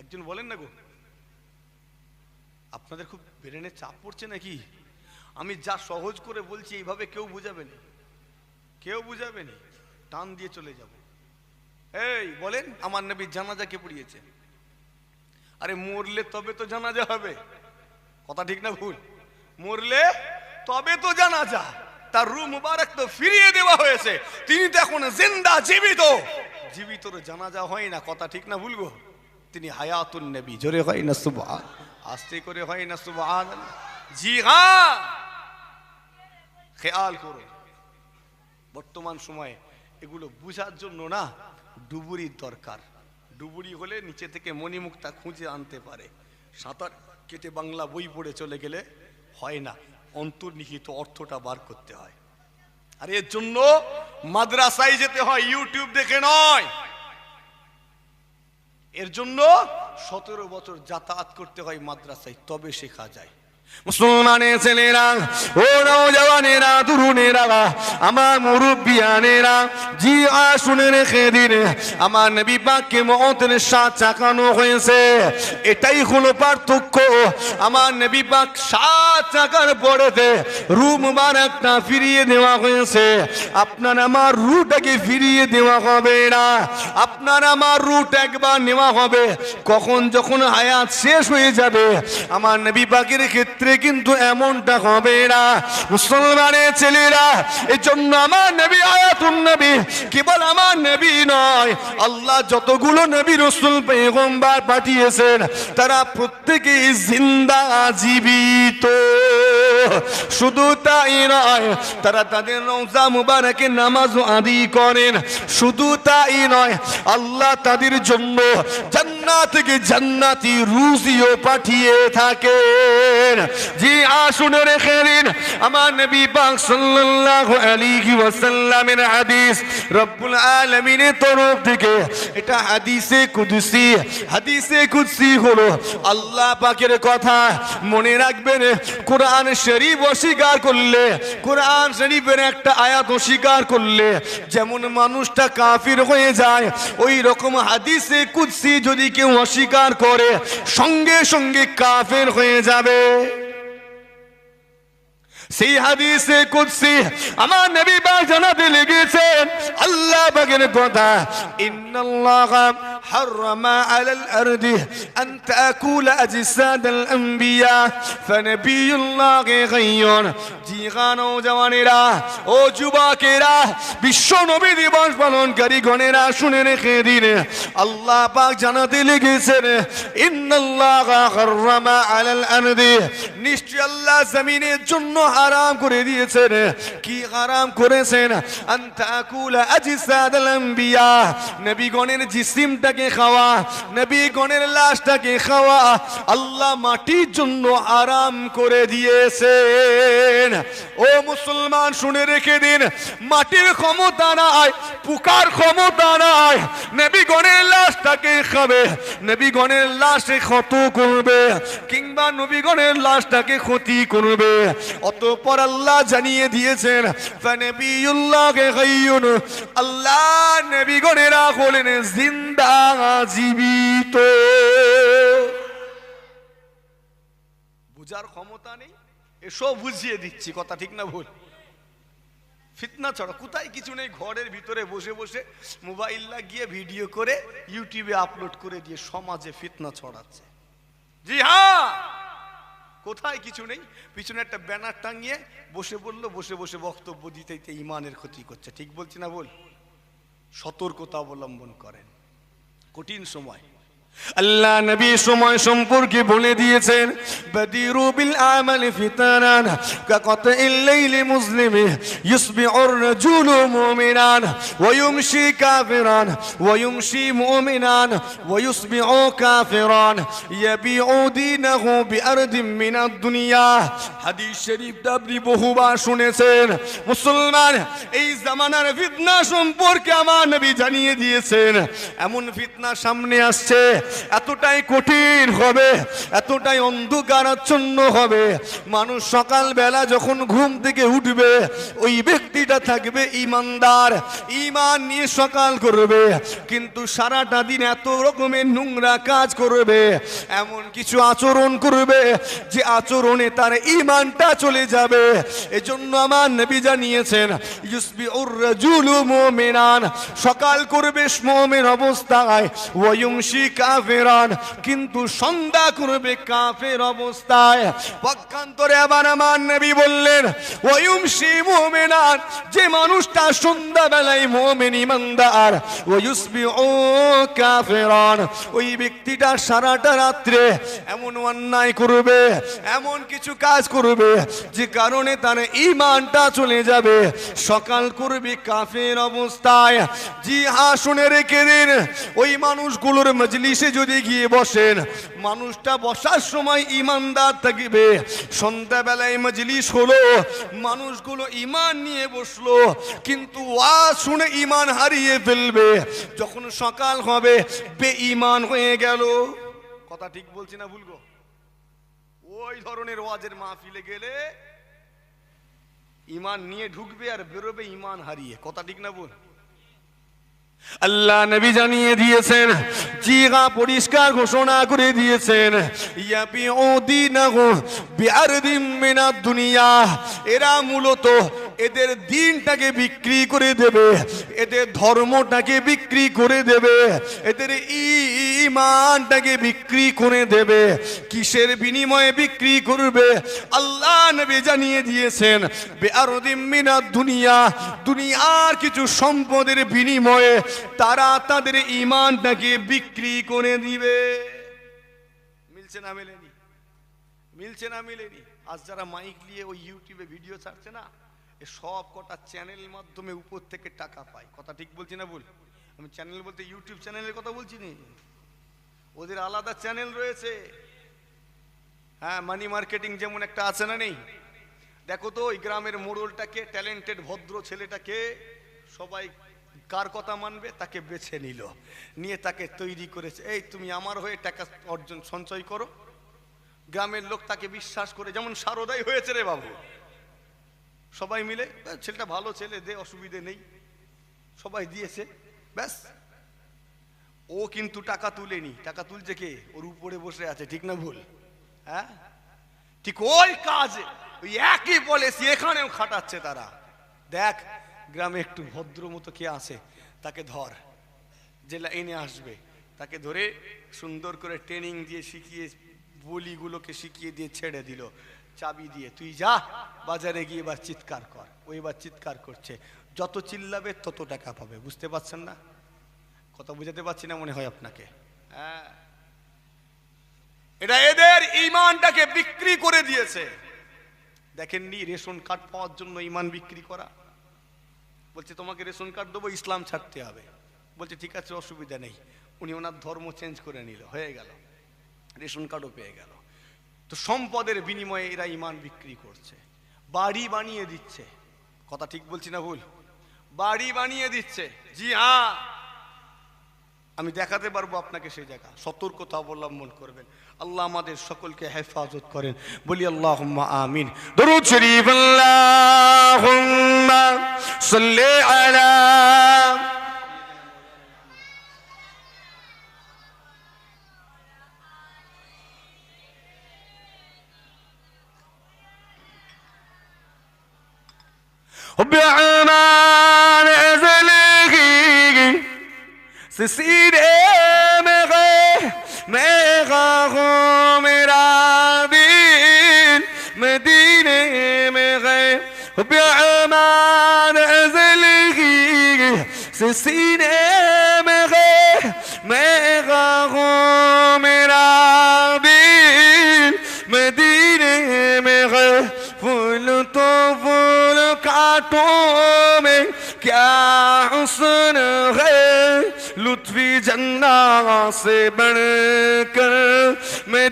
একজন বলেন না গো। আপনাদের খুব ব্রেনে চাপ পড়ছে নাকি? আমি যা সহজ করে বলছি এইভাবে কেউ বুঝাবে না, কেউ বুঝাবে না, টান দিয়ে চলে যাব। এই বলেন আমার নবীর জানাজা কে পড়িয়েছে? আরে মরলে তবে তো জানাজা হবে, কথা ঠিক না ভুল? মরলে তবে তো জানাজা। তার রূহ মুবারক তো ফিরিয়ে দেওয়া হয়েছে, তিনি তো এখন জিন্দা, জীবিত। জীবিতর জানাজা হয় না, কথা ঠিক না ভুল গো? তিনি হায়াতুন নবী। জোরে হয় না সুবহান? আস্তে করে হয় না সুবহানাল্লাহ? জি হ্যাঁ, খেয়াল করো। বর্তমান সময়ে এগুলো বুঝার জন্য না ডুবুরির দরকার। ডুবুরি হলে নিচে থেকে মণিমুক্তা খুঁজে আনতে পারে। সাঁতার কেটে বাংলা বই পড়ে চলে গেলে হয় না, অন্তর্নিহিত অর্থটা বার করতে হয়। আর এর জন্য মাদ্রাসায় যেতে হয়, ইউটিউব দেখে নয়। এর জন্য 17 বছর যাতায়াত করতে হয় মাদ্রাসায়, তবে শেখা যায়। মুসলমানের ছেলেরা, ও নওজওয়ানেরা, তরুণেরা, আমার মুরব্বিয়ানেরা, জি আসুন রেখে দিন, আমার নবী পাককে মওতের স্বাদ চাখানো হয়েছে। এটাই হলো পার্থক্য। আমার নবী পাক স্বাদ চাখার পরেতে রূহ মুবারকটা ফিরিয়ে দেওয়া হয়েছে। আপনার আমার রূহটাকে ফিরিয়ে দেওয়া হবে না। আপনার আমার রূহটা একবার নেওয়া হবে কখন? যখন হায়াত শেষ হয়ে যাবে। আমার নবী পাকের ক্ষেত্রে কিন্তু এমনটা হবে না। মুসলমানের ছেলেরা, এই জন্য আমার নবী হায়াতুন নবী, কেবল আমার নবী নয়, আল্লাহ যতগুলো নবী রাসূল পয়গম্বর পাঠিয়েছেন তারা প্রত্যেকেই জিন্দা, জীবিত। শুধু তাই নয়, তারা তাদের রওজা মুবারকে নামাজও আদায় করেন। শুধু তাই নয়, আল্লাহ তাদের জন্য জান্নাত থেকে জান্নাতি রুজিও পাঠিয়ে থাকেন। জি আসুন রেখে দিন, আমার নবী পাক সাল্লাল্লাহু আলাইহি ওয়াসাল্লামের হাদিস রব্বুল আলামিনের তরফ থেকে। এটা হাদিসে কুদসি। হাদিসে কুদসি হলো আল্লাহ পাকের কথা। মনে রাখবেন, কোরআন শরীফ অস্বীকার করলে, কোরআন শরীফের একটা আয়াত অস্বীকার করলে যেমন মানুষটা কাফির হয়ে যায়, ওই রকম হাদিসে কুদসি যদি কেউ অস্বীকার করে সঙ্গে সঙ্গে কাফের হয়ে যাবে। সেই হাদিসে কুদসি আমার নবী পাক জানাতে লেগেছেন আল্লাহ পাকের কথা, ইন্নাল্লাহা হারামা আলাল আরদি আন তাকুলা আজসাদাল আম্বিয়া ফানাবিয়ুল্লাহি গায়য়ুন। জিগানো জওয়ানেরা, ও যুবকেরা, বিশ্ব নবী দিবস পালনকারী গণেরা শুনে রেখে দিন, আল্লাহ পাক জানাতে লেগেছেন ইন্নাল্লাহা হারামা আলাল আরদি, নিশ্চয় আল্লাহ জমিনের জন্য হারাম করে দিয়েছেন। কি হারাম করেছেন? আনতাকুলা আজসাদাল আম্বিয়া, নবীগণের জিসিমটাকে খাওয়া, নবীগণের লাশটাকে খাওয়া আল্লাহ মাটির জন্য হারাম করে দিয়েছেন। ও মুসলমান শুনে রেখে দিন, মাটির ক্ষমতা নাই, পোকার ক্ষমতা নাই, নবীগণের লাশটাকে খাবে, নবীগণের লাশে ক্ষত করবে কিংবা নবীগণের লাশটাকে ক্ষতি করবে। অতঃপর আল্লাহ জানিয়ে দিয়েছেন ফানাবিয়ুল্লাহি হাইয়ুন, আল্লাহ নবীগণেরা হলেন জিন্দা, জীবিত। বুঝার ক্ষমতা নেই, এসব বুঝিয়ে দিচ্ছি, কথা ঠিক না ভুল? ফিতনা ছড়া কোথায় কিছু নেই, ঘরের ভিতরে বসে বসে মোবাইল লাগিয়ে ভিডিও করে ইউটিউবে আপলোড করে দিয়ে সমাজে ফিতনা ছড়াচ্ছে। জি হ্যাঁ, কোথায় কিছু নেই, পিছনে একটা ব্যানার টাঙিয়ে বসে বললো, বসে বসে বক্তব্য দিতে দিতে ইমানের ক্ষতি করছে। ঠিক বলছি না ভুল? সতর্কতা অবলম্বন করেন, কঠিন সময়। আল্লাহ নবী সময় সম্পর্কে বলে দিয়েছেন বাদিরু বিল আমালি ফিতানান কাকাতিল লাইলি মুসলিমি ইসবিউর রাজুলু মুমিনান ওয়া ইউমশি কাফিরান ওয়া ইউমশি মুমিনান ওয়া ইসবিউ কাফিরান ইয়াবিউ দীনাহু বিআরদিম মিনাদ দুনিয়া। হাদিস শরীফটা আপনি বহুবার শুনেছেন। মুসলমান, এই জামানার ফিতনা সম্পর্কে আমার নবী জানিয়ে দিয়েছেন, এমন ফিতনা সামনে আসছে, এতটাই কঠিন হবে, এতটাই অন্ধকারাচ্ছন্ন হবে, মানুষ সকালবেলা যখন ঘুম থেকে উঠবে ওই ব্যক্তিটা থাকবে ইমানদার, ইমান নিয়ে সকাল করবে, কিন্তু সারাটা দিন এত রকমের নোংরা কাজ করবে, এমন কিছু আচরণ করবে যে আচরণে তার ইমানটা চলে যাবে। এজন্য আমার নবী জানিয়েছেন ইউসবিউর রাজুলু মুমিনান, সকাল করবে মুমিন অবস্থায়, ওয়া ইউমশি কাফিরান, কিন্তু সন্ধ্যা করবে কাফের অবস্থায়। পক্ষান্তরে আবার আমার নবী বললেন ওয়া ইউমশি মুমিনান, যে মানুষটা সন্ধ্যা বেলায় মুমিন ইমানদার, ওয়া ইউসবিউ কাফিরান, ওই ব্যক্তিটা সারাটা রাত্রে এমন অন্যায় করবে, এমন কিছু কাজ করবে যে কারণে তার ঈমানটা চলে যাবে, সকাল করবে কাফের অবস্থায়। জি হ্যাঁ, শুনে রেখে দিন, ওই মানুষগুলোর মজলিসে যদি গিয়ে বসেন, মানুষটা বসার সময় ঈমানদার থাকবে, সন্ধ্যাবেলায় মজলিস হলো, মানুষগুলো ঈমান নিয়ে বসলো, কিন্তু ওয়াজ শুনে ঈমান হারিয়ে ফেলবে, যখন সকাল হবে বেঈমান হয়ে গেল। কথা ঠিক বলছি না ভুল গো? ওই ধরনের ওয়াজের মাহফিলে গেলে ঈমান নিয়ে ঢুকবে আর বেরোবে ঈমান হারিয়ে। কথা ঠিক না ভুল? আল্লাহ নবী জানিয়ে দিয়েছেন, জিগা পরিষ্কার ঘোষণা করে দিয়েছেন ইয়াবিউ দীনাহু বিআরদিম মিনাদ দুনিয়া, এরা মূলত এদের দিনটাকে বিক্রি করে দেবে, এদের ধর্মটাকে বিক্রি করে দেবে, এদের ঈমানটাকে বিক্রি করে দেবে। কিসের বিনিময়ে বিক্রি করবে? আল্লাহ নবী জানিয়ে দিয়েছেন বিআরদিম মিনাদ দুনিয়া, দুনিয়ার কিছু সম্পদের বিনিময়ে তারা তাদের ঈমানটাকে বিক্রি করে দিবে। মিলছে না মেলেনি? মিলছে না মেলেনি? আজ যারা মাইক নিয়ে ওই ইউটিউবে ভিডিও ছাড়ছে না, এ সব কটা চ্যানেল মাধ্যমে উপর থেকে টাকা পায়। কথা ঠিক বলছি না ভুল? আমি চ্যানেল বলতে ইউটিউব চ্যানেলের কথা বলছি না, ওদের আলাদা চ্যানেল রয়েছে। হ্যাঁ, মানি মার্কেটিং যেমন একটা আছে না, নেই? দেখো তো ওই গ্রামের মোড়লটাকে, ট্যালেন্টেড ভদ্র ছেলেটাকে সবাই কার কথা মানবে তাকে বেছে নিল, নিয়ে তাকে তৈরি করেছে, এই তুমি আমার হয়ে টাকা অর্জন সঞ্চয় করো। গ্রামের লোক তাকে বিশ্বাস করে, যেমন সারদাই হয়েছে রে বাবু, সবাই মিলে ছেলেটা ভালো ছেলে, দে, অসুবিধে নেই, সবাই দিয়েছে, ব্যাস। ও কিন্তু টাকা তুলেনি, টাকা তুলছে কে? ওর উপরে বসে আছে। ঠিক না ভুল? হ্যাঁ, ঠিক ওই কাজে ওই একই পলিসি এখানেও খাটাচ্ছে তারা। দেখ গ্রামে একটু ভদ্র মতো কে আছে, তাকে ধর, যে লাইনে আসবে তাকে ধরে সুন্দর করে ট্রেনিং দিয়ে শিখিয়ে, বলিগুলোকে শিখিয়ে দিয়ে ছেড়ে দিল, চাবি দিয়ে তুই যা বাজারে গিয়ে এবার চিৎকার কর। ও এবার চিৎকার করছে, যত চিল্লাবে তত টাকা পাবে। বুঝতে পারছেন না? কথা বুঝাতে পারছি না মনে হয় আপনাকে? হ্যাঁ, এটা এদের ঈমানটাকে বিক্রি করে দিয়েছে। দেখেননি রেশন কার্ড পাওয়ার জন্য ইমান বিক্রি করা। বলছে তোমাকে রেশন কার্ড দেবো, ইসলাম ছাড়তে হবে। বলছে ঠিক আছে, অসুবিধা নেই। উনি ওনার ধর্ম চেঞ্জ করে নিল, হয়ে গেল, রেশন কার্ডও পেয়ে গেল। তো সম্পদের বিনিময়ে এরা ইমান বিক্রি করছে। বাড়ি বানিয়ে দিচ্ছে, কথা ঠিক বলছি না ভুল? বাড়ি বানিয়ে দিচ্ছে, জি হ্যাঁ, আমি দেখাতে পারবো আপনাকে সেই জায়গা। সতর্কতা অবলম্বন করবেন। আল্লাহ আমাদের সকলকে হেফাজত করেন, বলি আল্লাহুম্মা আমিন। দরুদ শরীফ, আল্লাহুম্মা সাল্লি আলা بعمان أزلقي سسيري مغا मेरा दिन मदीने में गए بعمان أزلقي سسيري مغا मेरा दिन मदीने में गए फूल तो फूल कांटों में क्या हुस्न है लुत्फी जन्ना से बढ़कर मैं